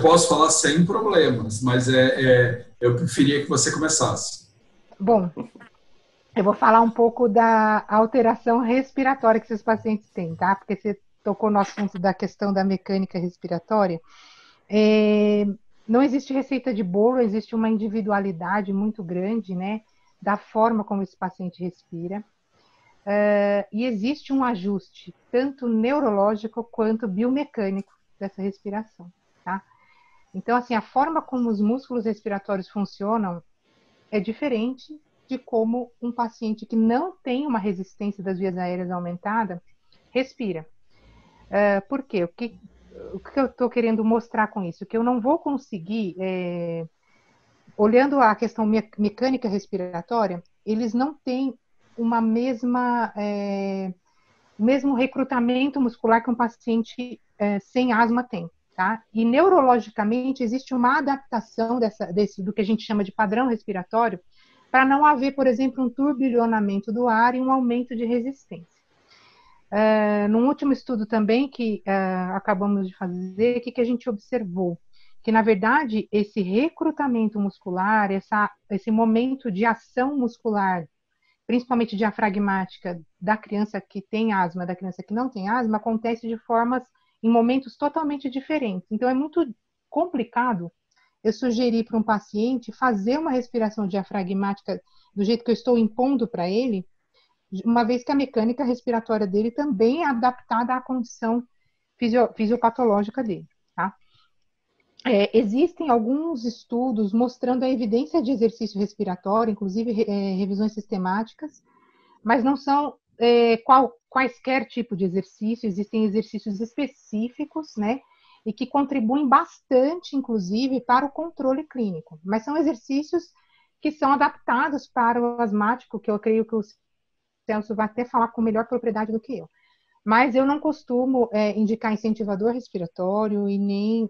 posso falar sem problemas, mas eu preferia que você começasse. Bom, eu vou falar um pouco da alteração respiratória que esses pacientes têm, tá? Porque você tocou no assunto da questão da mecânica respiratória. Não existe receita de bolo, existe uma individualidade muito grande, né, da forma como esse paciente respira. E existe um ajuste, tanto neurológico quanto biomecânico dessa respiração, tá? Então, assim, a forma como os músculos respiratórios funcionam é diferente de como um paciente que não tem uma resistência das vias aéreas aumentada respira. Por quê? O que eu estou querendo mostrar com isso? Que eu não vou conseguir, olhando a questão mecânica respiratória, eles não têm uma mesma, o mesmo recrutamento muscular que um paciente sem asma tem. Tá? E neurologicamente existe uma adaptação do que a gente chama de padrão respiratório para não haver, por exemplo, um turbilhonamento do ar e um aumento de resistência. Num último estudo também que acabamos de fazer, o que a gente observou? Que, na verdade, esse recrutamento muscular, esse momento de ação muscular, principalmente diafragmática, da criança que tem asma, da criança que não tem asma, acontece de formas em momentos totalmente diferentes. Então, é muito complicado eu sugerir para um paciente fazer uma respiração diafragmática do jeito que eu estou impondo para ele, uma vez que a mecânica respiratória dele também é adaptada à condição fisiopatológica dele, tá? Existem alguns estudos mostrando a evidência de exercício respiratório, inclusive revisões sistemáticas, mas não são quaisquer tipo de exercício, existem exercícios específicos, né, e que contribuem bastante, inclusive, para o controle clínico, mas são exercícios que são adaptados para o asmático, que eu creio que o Celso vai até falar com melhor propriedade do que eu. Mas eu não costumo indicar incentivador respiratório e nem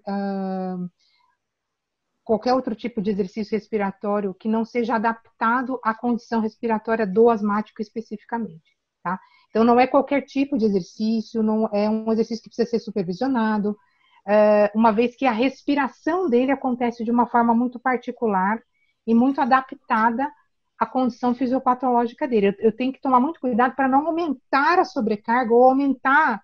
qualquer outro tipo de exercício respiratório que não seja adaptado à condição respiratória do asmático especificamente, tá? Então, não é qualquer tipo de exercício, não é um exercício que precisa ser supervisionado, uma vez que a respiração dele acontece de uma forma muito particular e muito adaptada à condição fisiopatológica dele. Eu tenho que tomar muito cuidado para não aumentar a sobrecarga ou aumentar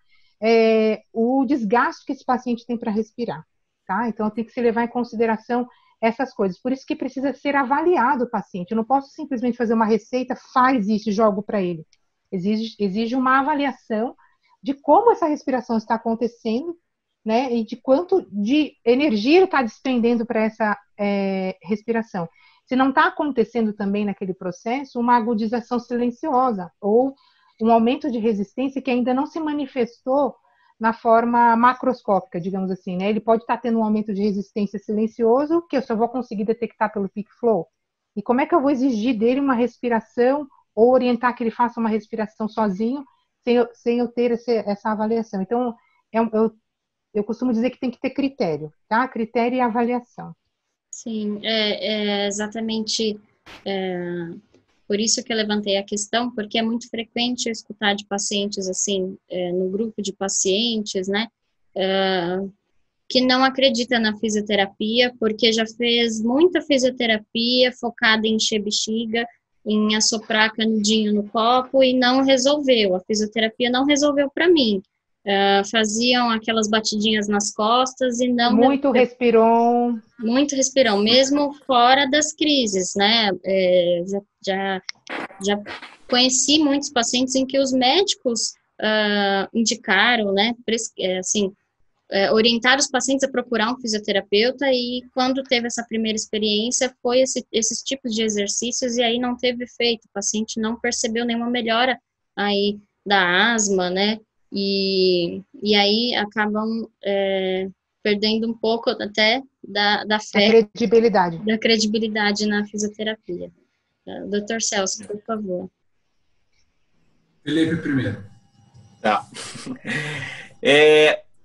o desgaste que esse paciente tem para respirar. Tá? Então, tem que se levar em consideração essas coisas. Por isso que precisa ser avaliado o paciente. Eu não posso simplesmente fazer uma receita, faz isso e jogo para ele. Exige uma avaliação de como essa respiração está acontecendo, né? E de quanto de energia ele está despendendo para essa respiração. Se não está acontecendo também naquele processo uma agudização silenciosa ou um aumento de resistência que ainda não se manifestou na forma macroscópica, digamos assim, né? Ele pode estar tendo um aumento de resistência silencioso, que eu só vou conseguir detectar pelo peak flow. E como é que eu vou exigir dele uma respiração ou orientar que ele faça uma respiração sozinho, sem eu ter essa avaliação? Então, eu costumo dizer que tem que ter critério, tá? Critério e avaliação. Sim, exatamente por isso que eu levantei a questão, porque é muito frequente eu escutar de pacientes, assim, no grupo de pacientes, né, que não acredita na fisioterapia, porque já fez muita fisioterapia focada em encher bexiga, em assoprar canudinho no copo, e não resolveu, a fisioterapia não resolveu para mim. Faziam aquelas batidinhas nas costas e não... Muito respirão, mesmo fora das crises, né? Já conheci muitos pacientes em que os médicos indicaram, né? Orientaram os pacientes a procurar um fisioterapeuta, e quando teve essa primeira experiência foi esses tipos de exercícios, e aí não teve efeito, o paciente não percebeu nenhuma melhora aí da asma, né? E aí acabam perdendo um pouco até da fé, da credibilidade na fisioterapia. Dr. Celso, por favor. Felipe primeiro. Tá.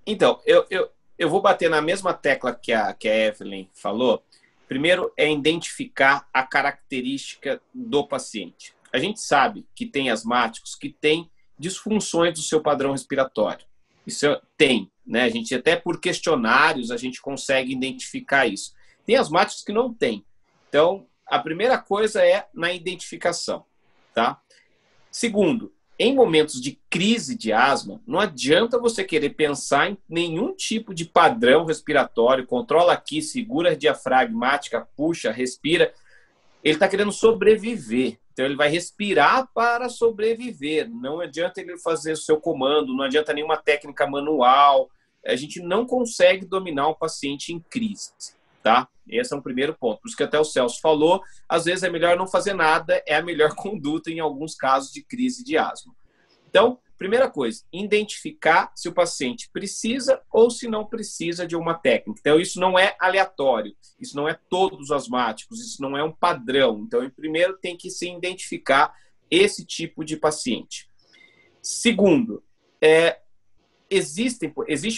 Então, eu vou bater na mesma tecla que a Evelyn falou. Primeiro é identificar a característica do paciente. a gente sabe que tem asmáticos que têm disfunções do seu padrão respiratório. Isso tem, né? A gente até por questionários a gente consegue identificar isso. Tem asmáticos que não tem. Então, a primeira coisa é na identificação, tá? Segundo, em momentos de crise de asma, não adianta você querer pensar em nenhum tipo de padrão respiratório, controla aqui, segura a diafragmática, puxa, respira. Ele está querendo sobreviver. Então, ele vai respirar para sobreviver. Não adianta ele fazer o seu comando, não adianta nenhuma técnica manual. A gente não consegue dominar um paciente em crise, tá? Esse é o primeiro ponto. Por isso que até o Celso falou, às vezes é melhor não fazer nada, é a melhor conduta em alguns casos de crise de asma. Então, primeira coisa, identificar se o paciente precisa ou se não precisa de uma técnica. Então, isso não é aleatório, isso não é todos os asmáticos, isso não é um padrão. Então, primeiro tem que se identificar esse tipo de paciente. Segundo, existe,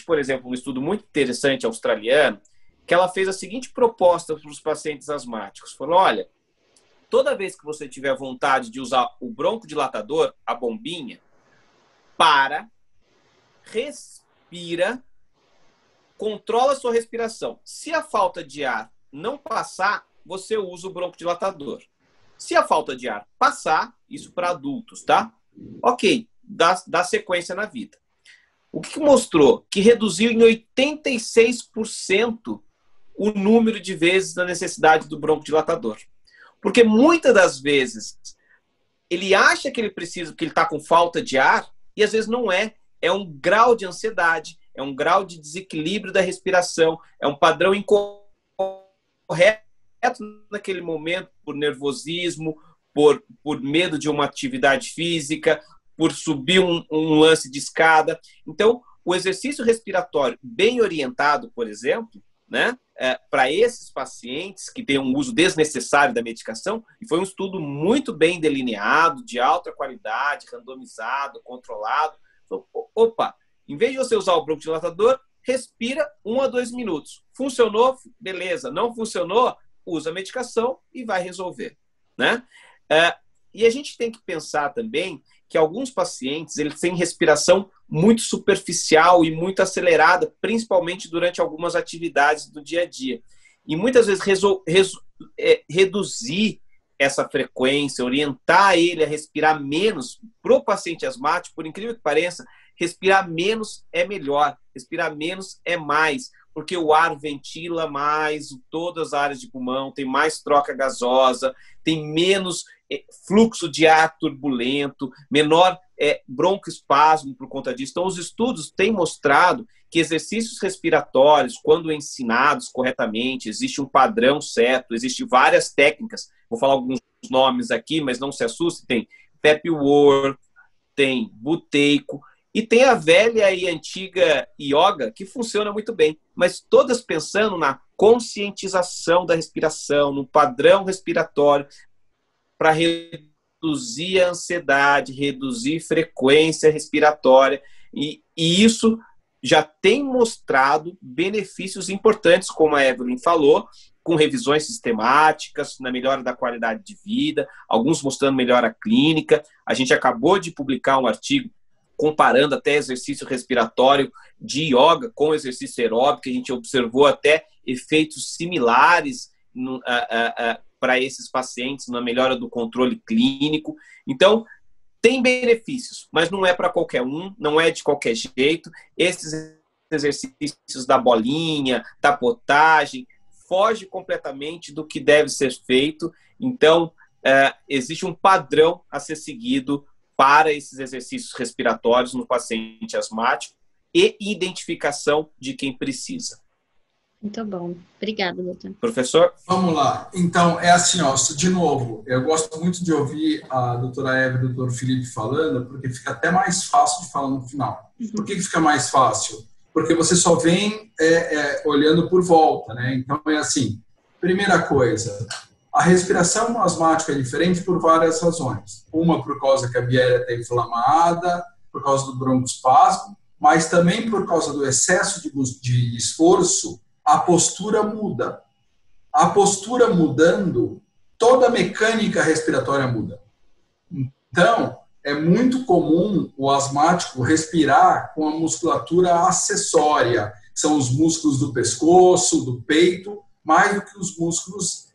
por exemplo, um estudo muito interessante australiano, que ela fez a seguinte proposta para os pacientes asmáticos. Falou, olha, toda vez que você tiver vontade de usar o broncodilatador, a bombinha, respira, controla a sua respiração. Se a falta de ar não passar, você usa o broncodilatador. Se a falta de ar passar, isso para adultos, tá? Ok, dá sequência na vida. O que mostrou? Que reduziu em 86% o número de vezes da necessidade do broncodilatador. Porque muitas das vezes ele acha que ele precisa, que ele está com falta de ar, e às vezes não é. É um grau de ansiedade, é um grau de desequilíbrio da respiração, é um padrão incorreto naquele momento, por nervosismo, por medo de uma atividade física, por subir um lance de escada. Então, o exercício respiratório bem orientado, por exemplo, né, para esses pacientes que têm um uso desnecessário da medicação, e foi um estudo muito bem delineado, de alta qualidade, randomizado, controlado. Então, opa, em vez de você usar o broncodilatador, respira 1 a 2 minutos. Funcionou? Beleza. Não funcionou? Usa a medicação e vai resolver, né? E a gente tem que pensar também que alguns pacientes eles têm respiração muito superficial e muito acelerada, principalmente durante algumas atividades do dia a dia. E muitas vezes reduzir essa frequência, orientar ele a respirar menos, para o paciente asmático, por incrível que pareça, respirar menos é melhor, respirar menos é mais, porque o ar ventila mais todas as áreas de pulmão, tem mais troca gasosa, tem menos fluxo de ar turbulento, menor broncoespasmo por conta disso. Então, os estudos têm mostrado que exercícios respiratórios, quando ensinados corretamente, existe um padrão certo, existem várias técnicas, vou falar alguns nomes aqui, mas não se assuste, tem Pep-Work, tem buteico, e tem a velha e antiga yoga, que funciona muito bem, mas todas pensando na conscientização da respiração, no padrão respiratório, para reduzir a ansiedade, reduzir frequência respiratória. E isso já tem mostrado benefícios importantes, como a Evelyn falou, com revisões sistemáticas, na melhora da qualidade de vida, alguns mostrando melhora clínica. A gente acabou de publicar um artigo comparando até exercício respiratório de yoga com exercício aeróbico, a gente observou até efeitos similares para esses pacientes na melhora do controle clínico. Então, tem benefícios, mas não é para qualquer um, não é de qualquer jeito. Esses exercícios da bolinha, da potagem, foge completamente do que deve ser feito. Então, existe um padrão a ser seguido para esses exercícios respiratórios no paciente asmático e identificação de quem precisa. Muito bom. Obrigada, doutor. Professor? Vamos lá. Então, é assim, ó, de novo, eu gosto muito de ouvir a doutora Eva e o doutor Felipe falando, porque fica até mais fácil de falar no final. Por que fica mais fácil? Porque você só vem olhando por volta, né? Então, é assim, primeira coisa, a respiração asmática é diferente por várias razões. Uma por causa que a via aérea está inflamada, por causa do broncoespasmo, mas também por causa do excesso de esforço, a postura muda. A postura mudando, toda a mecânica respiratória muda. Então, é muito comum o asmático respirar com a musculatura acessória, que são os músculos do pescoço, do peito, mais do que os músculos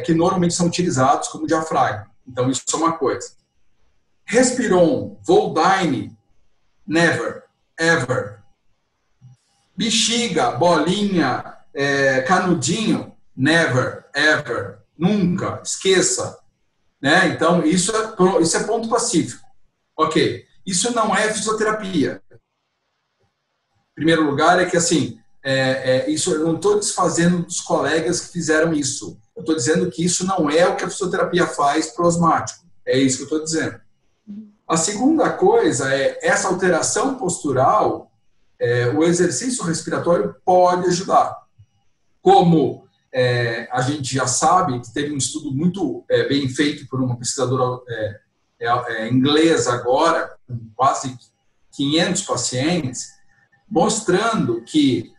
que normalmente são utilizados como diafragma. Então, isso é uma coisa. Respiron, Voldine, never, ever. Bexiga, bolinha, canudinho, never, ever, nunca, esqueça. Né? Então, isso é ponto pacífico. Ok, isso não é fisioterapia. Em primeiro lugar, é que assim, isso eu não estou desfazendo dos colegas que fizeram isso. Eu estou dizendo que isso não é o que a fisioterapia faz para o asmático. É isso que eu estou dizendo. A segunda coisa é essa alteração postural, o exercício respiratório pode ajudar. Como a gente já sabe, que teve um estudo muito bem feito por uma pesquisadora inglesa agora, com quase 500 pacientes, mostrando que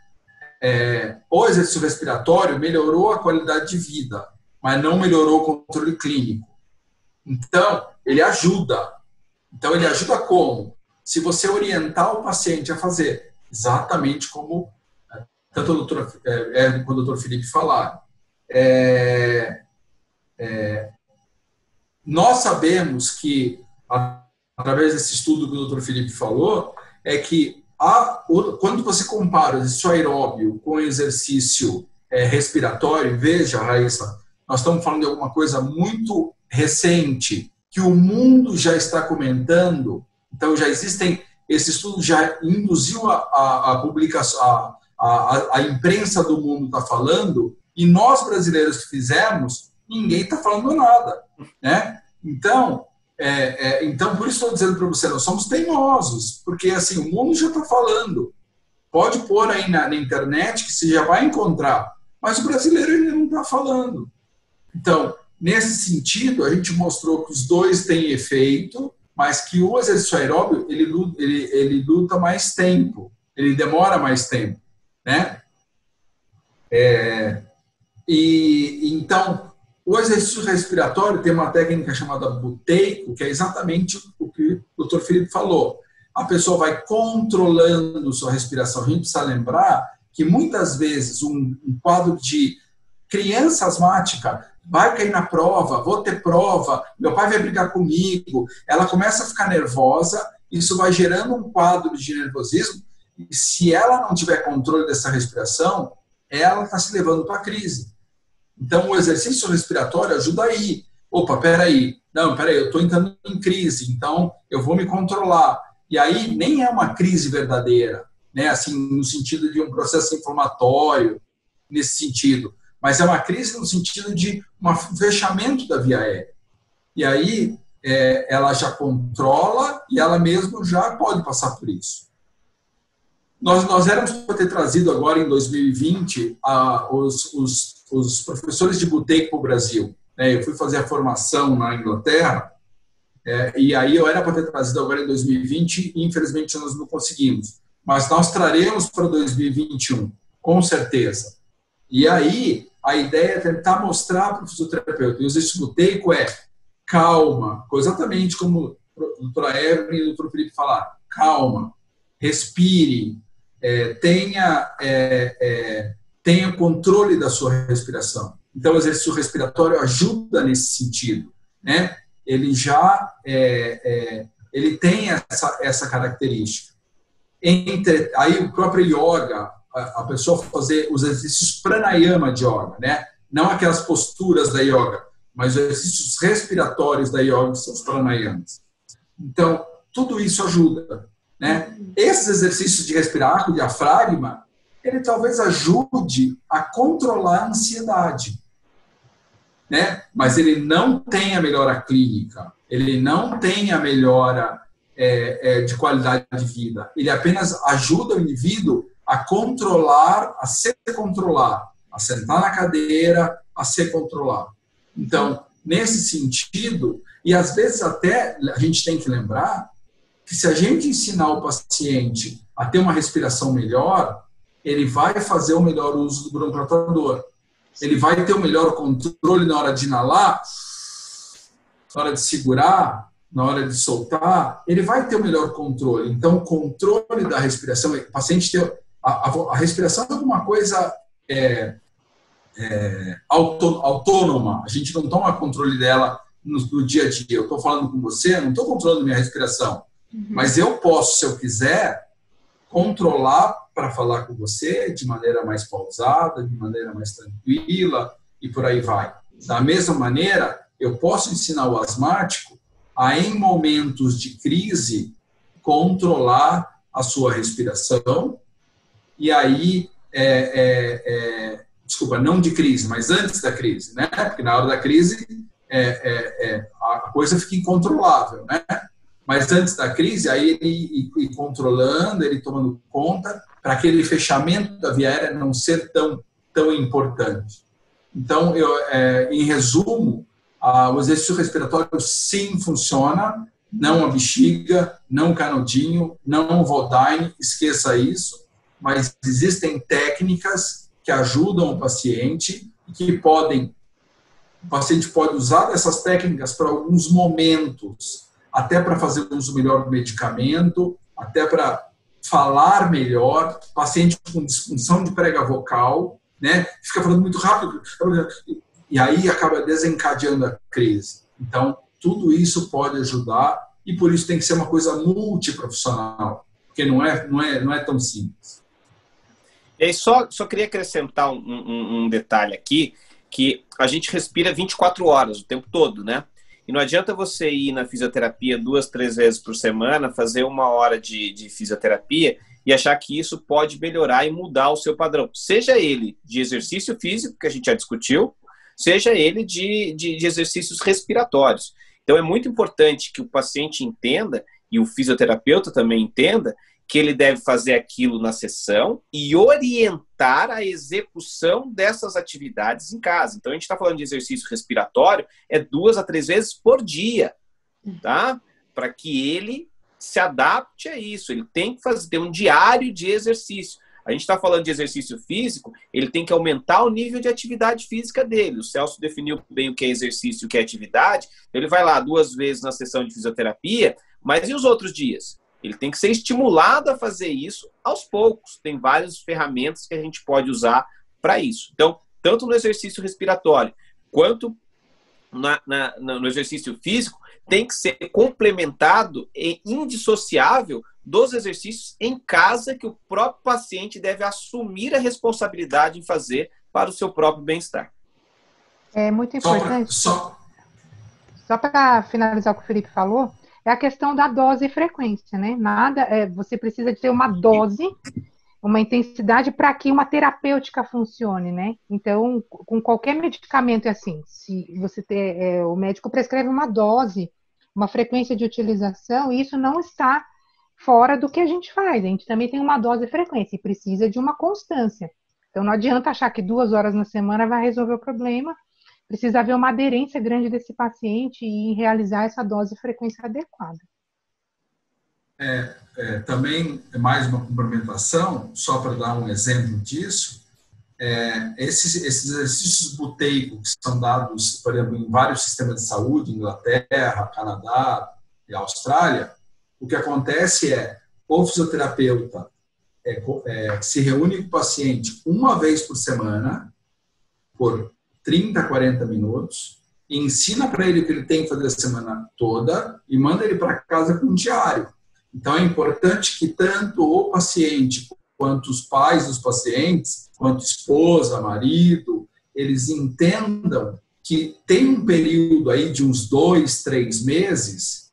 o exercício respiratório melhorou a qualidade de vida, mas não melhorou o controle clínico. Então, ele ajuda. Então, ele ajuda como? Se você orientar o paciente a fazer exatamente como tanto o doutor quanto o doutor Felipe falaram. Nós sabemos que, através desse estudo que o doutor Felipe falou, é que quando você compara o exercício aeróbio com o exercício respiratório, veja, Raíssa, nós estamos falando de alguma coisa muito recente, que o mundo já está comentando, então já existem, esse estudo já induziu a publicação, a imprensa do mundo está falando, e nós brasileiros que fizemos, ninguém está falando nada, né? Então, por isso estou dizendo para você, nós somos teimosos, porque assim, o mundo já está falando. Pode pôr aí na internet que você já vai encontrar, mas o brasileiro ainda não está falando. Então, nesse sentido, a gente mostrou que os dois têm efeito, mas que o exercício aeróbio, ele luta mais tempo, ele demora mais tempo, né? Então, o exercício respiratório tem uma técnica chamada buteico, que é exatamente o que o Dr. Felipe falou. A pessoa vai controlando sua respiração. A gente precisa lembrar que muitas vezes um quadro de criança asmática vai cair na prova, vou ter prova, meu pai vai brigar comigo, ela começa a ficar nervosa, isso vai gerando um quadro de nervosismo, e se ela não tiver controle dessa respiração, ela está se levando para a crise. Então, o exercício respiratório ajuda aí. Opa, peraí, eu estou entrando em crise, então eu vou me controlar. E aí nem é uma crise verdadeira, né? Assim, no sentido de um processo inflamatório, nesse sentido, mas é uma crise no sentido de um fechamento da via aérea. E aí ela já controla e ela mesma já pode passar por isso. Nós éramos para ter trazido agora em 2020 os professores de buteico para o Brasil. Eu fui fazer a formação na Inglaterra e aí eu era para ter trazido agora em 2020 e infelizmente nós não conseguimos. Mas nós traremos para 2021, com certeza. E aí a ideia é tentar mostrar para o fisioterapeuta. E o exercício buteico calma, exatamente como a doutora Evelyn e o doutor Felipe falaram. Calma, respire, tenha controle da sua respiração. Então, o exercício respiratório ajuda nesse sentido, né? Ele já ele tem essa característica. Aí o próprio yoga, a pessoa fazer os exercícios pranayama de yoga, né? Não aquelas posturas da yoga, mas os exercícios respiratórios da yoga são os pranayamas. Então, tudo isso ajuda, né? Esses exercícios de respirar com o diafragma, ele talvez ajude a controlar a ansiedade, né? Mas ele não tem a melhora clínica, ele não tem a melhora de qualidade de vida. Ele apenas ajuda o indivíduo a controlar, a se controlar, a sentar na cadeira, a se controlar. Então, nesse sentido, e às vezes até a gente tem que lembrar que se a gente ensinar o paciente a ter uma respiração melhor, ele vai fazer o melhor uso do broncoaspirador. Ele vai ter o melhor controle na hora de inalar, na hora de segurar, na hora de soltar, ele vai ter o melhor controle. Então, o controle da respiração, o paciente tem a respiração é uma coisa autônoma. A gente não toma controle dela no dia a dia. Eu estou falando com você, não estou controlando minha respiração. Mas eu posso, se eu quiser, controlar para falar com você de maneira mais pausada, de maneira mais tranquila e por aí vai. Da mesma maneira, eu posso ensinar o asmático a, em momentos de crise, controlar a sua respiração e aí, desculpa, não de crise, mas antes da crise, né? Porque na hora da crise a coisa fica incontrolável, né? Mas antes da crise, aí ele ir controlando, ele tomando conta, para aquele fechamento da via aérea não ser tão importante. Então, em resumo, o exercício respiratório sim funciona, não a bexiga, não o canudinho, não o Vodyne, esqueça isso, mas existem técnicas que ajudam o paciente e que o paciente pode usar dessas técnicas para alguns momentos, até para fazer uso melhor do medicamento, até para falar melhor, paciente com disfunção de prega vocal, né, fica falando muito rápido, e aí acaba desencadeando a crise. Então, tudo isso pode ajudar, e por isso tem que ser uma coisa multiprofissional, porque não é tão simples. E aí, só queria acrescentar um detalhe aqui, que a gente respira 24 horas, o tempo todo, né? E não adianta você ir na fisioterapia 2, 3 vezes por semana, fazer 1 hora de fisioterapia e achar que isso pode melhorar e mudar o seu padrão. Seja ele de exercício físico, que a gente já discutiu, seja ele de exercícios respiratórios. Então, é muito importante que o paciente entenda, e o fisioterapeuta também entenda, que ele deve fazer aquilo na sessão e orientar a execução dessas atividades em casa. Então, a gente está falando de exercício respiratório, 2 a 3 vezes por dia, tá? Para que ele se adapte a isso. Ele tem que ter um diário de exercício. A gente está falando de exercício físico, ele tem que aumentar o nível de atividade física dele. O Celso definiu bem o que é exercício e o que é atividade. Ele vai lá 2 vezes na sessão de fisioterapia, mas e os outros dias? Ele tem que ser estimulado a fazer isso aos poucos. Tem várias ferramentas que a gente pode usar para isso. Então, tanto no exercício respiratório quanto no exercício físico, tem que ser complementado e indissociável dos exercícios em casa que o próprio paciente deve assumir a responsabilidade em fazer para o seu próprio bem-estar. É muito importante. Só para finalizar o que o Felipe falou, é a questão da dose e frequência, né? Você precisa de ter uma dose, uma intensidade para que uma terapêutica funcione, né? Então, com qualquer medicamento é assim, se você o médico prescreve uma dose, uma frequência de utilização, e isso não está fora do que a gente faz. A gente também tem uma dose e frequência e precisa de uma constância. Então, não adianta achar que 2 horas na semana vai resolver o problema. Precisa haver uma aderência grande desse paciente e realizar essa dose e frequência adequada. Também, mais uma complementação, só para dar um exemplo disso, esses exercícios buteicos que são dados, por exemplo, em vários sistemas de saúde, Inglaterra, Canadá e Austrália, o que acontece o fisioterapeuta se reúne com o paciente 1 vez por semana, por 30, 40 minutos, e ensina para ele o que ele tem que fazer a semana toda e manda ele para casa com um diário. Então, é importante que tanto o paciente quanto os pais dos pacientes, quanto esposa, marido, eles entendam que tem um período aí de uns 2, 3 meses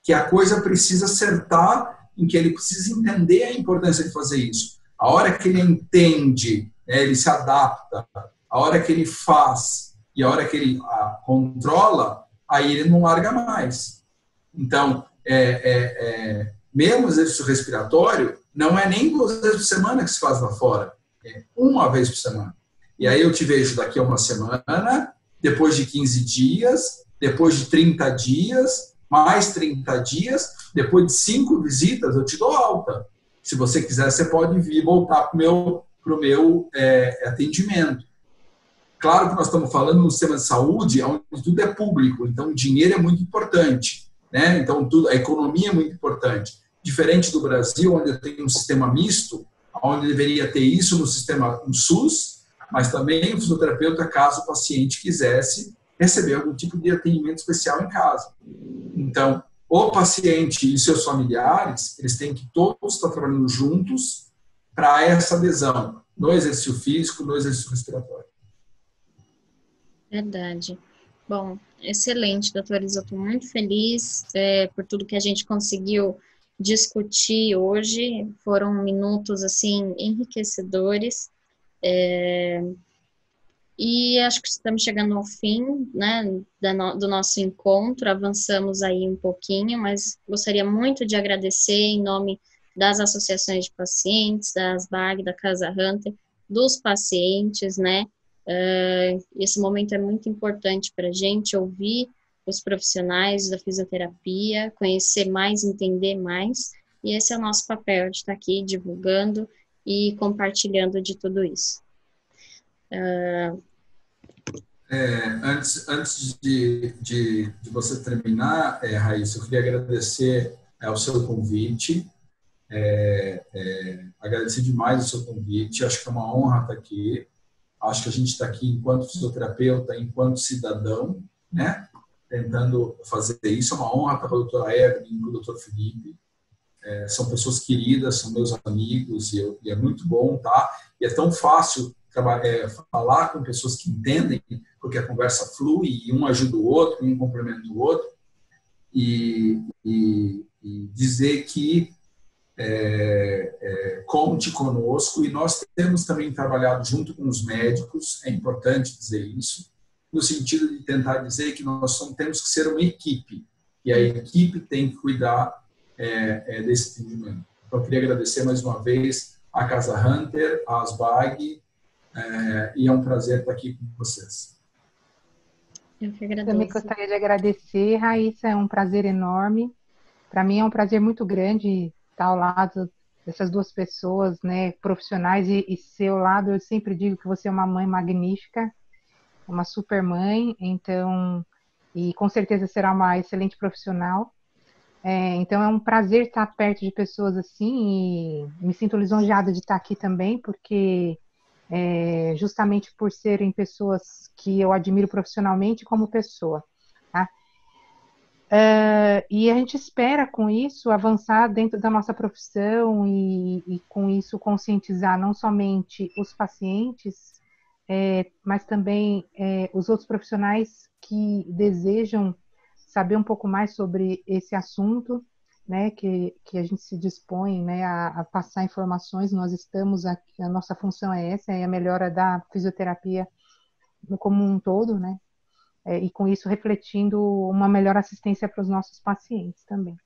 que a coisa precisa acertar, em que ele precisa entender a importância de fazer isso. A hora que ele entende, ele se adapta, a hora que ele faz e a hora que ele controla, aí ele não larga mais. Então, mesmo exercício respiratório, não é nem 2 vezes por semana que se faz lá fora, é 1 vez por semana. E aí eu te vejo daqui a 1 semana, depois de 15 dias, depois de 30 dias, mais 30 dias, depois de 5 visitas, eu te dou alta. Se você quiser, você pode vir voltar para o meu atendimento. Claro que nós estamos falando no sistema de saúde, onde tudo é público, então o dinheiro é muito importante. né? Então, a economia é muito importante. Diferente do Brasil, onde eu tenho um sistema misto, onde deveria ter isso no sistema no SUS, mas também o fisioterapeuta, caso o paciente quisesse receber algum tipo de atendimento especial em casa. Então, o paciente e seus familiares, eles têm que todos estar trabalhando juntos para essa adesão no exercício físico, no exercício respiratório. Verdade. Bom, excelente, doutor Isa. Estou muito feliz por tudo que a gente conseguiu discutir hoje. Foram minutos, assim, enriquecedores. E acho que estamos chegando ao fim, né, do nosso encontro. Avançamos aí um pouquinho, mas gostaria muito de agradecer em nome das associações de pacientes, das BAG, da Casa Hunter, dos pacientes, né. Esse momento é muito importante para a gente ouvir os profissionais da fisioterapia, conhecer mais, entender mais, e esse é o nosso papel, de estar aqui divulgando e compartilhando de tudo isso. Antes de você terminar, Raíssa, eu queria agradecer ao seu convite, agradecer demais o seu convite, acho que é uma honra estar aqui. Acho que a gente está aqui enquanto fisioterapeuta, enquanto cidadão, né? Tentando fazer isso. É uma honra estar com a doutora Evelyn, com o doutor Felipe. São pessoas queridas, são meus amigos, e é muito bom, tá? E é tão fácil falar com pessoas que entendem, porque a conversa flui, e um ajuda o outro, um complementa o outro. E dizer que conte conosco, e nós temos também trabalhado junto com os médicos, é importante dizer isso, no sentido de tentar dizer que nós temos que ser uma equipe, e a equipe tem que cuidar desse atendimento. Então, eu queria agradecer mais uma vez à Casa Hunter, à Asbag, e é um prazer estar aqui com vocês. Eu que agradeço. Também gostaria de agradecer, Raíssa, é um prazer enorme. Para mim é um prazer muito grande estar ao lado dessas duas pessoas, né, profissionais, e seu lado, eu sempre digo que você é uma mãe magnífica, uma super mãe, então, e com certeza será uma excelente profissional. Então é um prazer estar perto de pessoas assim, e me sinto lisonjeada de estar aqui também, porque justamente por serem pessoas que eu admiro profissionalmente como pessoa, tá? E a gente espera com isso avançar dentro da nossa profissão e com isso conscientizar não somente os pacientes, mas também os outros profissionais que desejam saber um pouco mais sobre esse assunto, né, que a gente se dispõe, né, a passar informações. Nós estamos aqui, a nossa função é essa, é a melhora da fisioterapia como um todo, né, e com isso refletindo uma melhor assistência para os nossos pacientes também.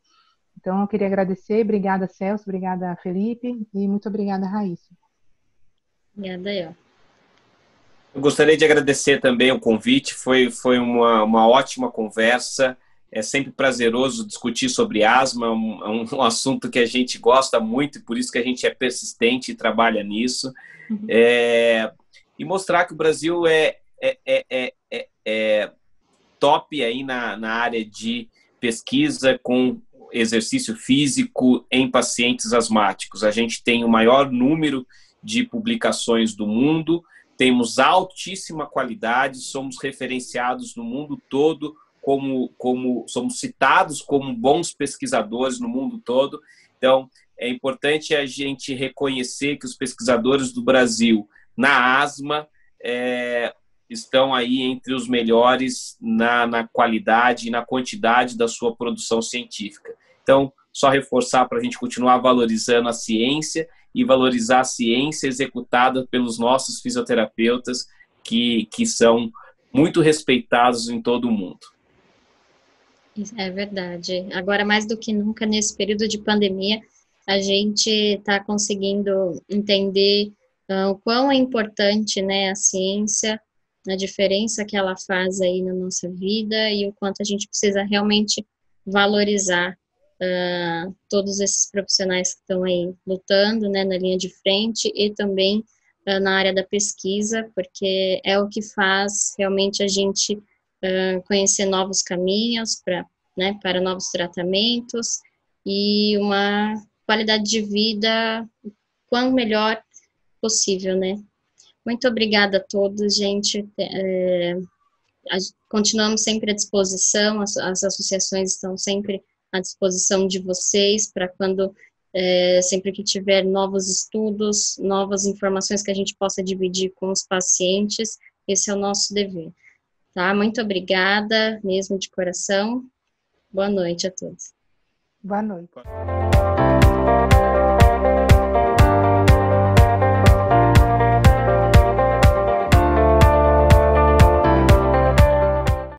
Então, eu queria agradecer, obrigada, Celso, obrigada, Felipe, e muito obrigada, Raíssa. Obrigada, eu. Eu gostaria de agradecer também o convite, foi uma ótima conversa. É sempre prazeroso discutir sobre asma, um assunto que a gente gosta muito, e por isso que a gente é persistente e trabalha nisso. Uhum. E mostrar que o Brasil é top aí na área de pesquisa com exercício físico em pacientes asmáticos. A gente tem o maior número de publicações do mundo, temos altíssima qualidade, somos referenciados no mundo todo, como somos citados como bons pesquisadores no mundo todo. Então, é importante a gente reconhecer que os pesquisadores do Brasil na asma estão aí entre os melhores na qualidade e na quantidade da sua produção científica. Então, só reforçar para a gente continuar valorizando a ciência e valorizar a ciência executada pelos nossos fisioterapeutas, que são muito respeitados em todo o mundo. É verdade. Agora, mais do que nunca, nesse período de pandemia, a gente está conseguindo entender o quão é importante, né, a ciência, a diferença que ela faz aí na nossa vida, e o quanto a gente precisa realmente valorizar todos esses profissionais que estão aí lutando, né, na linha de frente, e também na área da pesquisa, porque é o que faz realmente a gente conhecer novos caminhos para né, para novos tratamentos e uma qualidade de vida quanto melhor possível, né. Muito obrigada a todos, gente. Continuamos sempre à disposição, as associações estão sempre à disposição de vocês para quando, sempre que tiver novos estudos, novas informações que a gente possa dividir com os pacientes, esse é o nosso dever, tá? Muito obrigada, mesmo de coração. Boa noite a todos. Boa noite.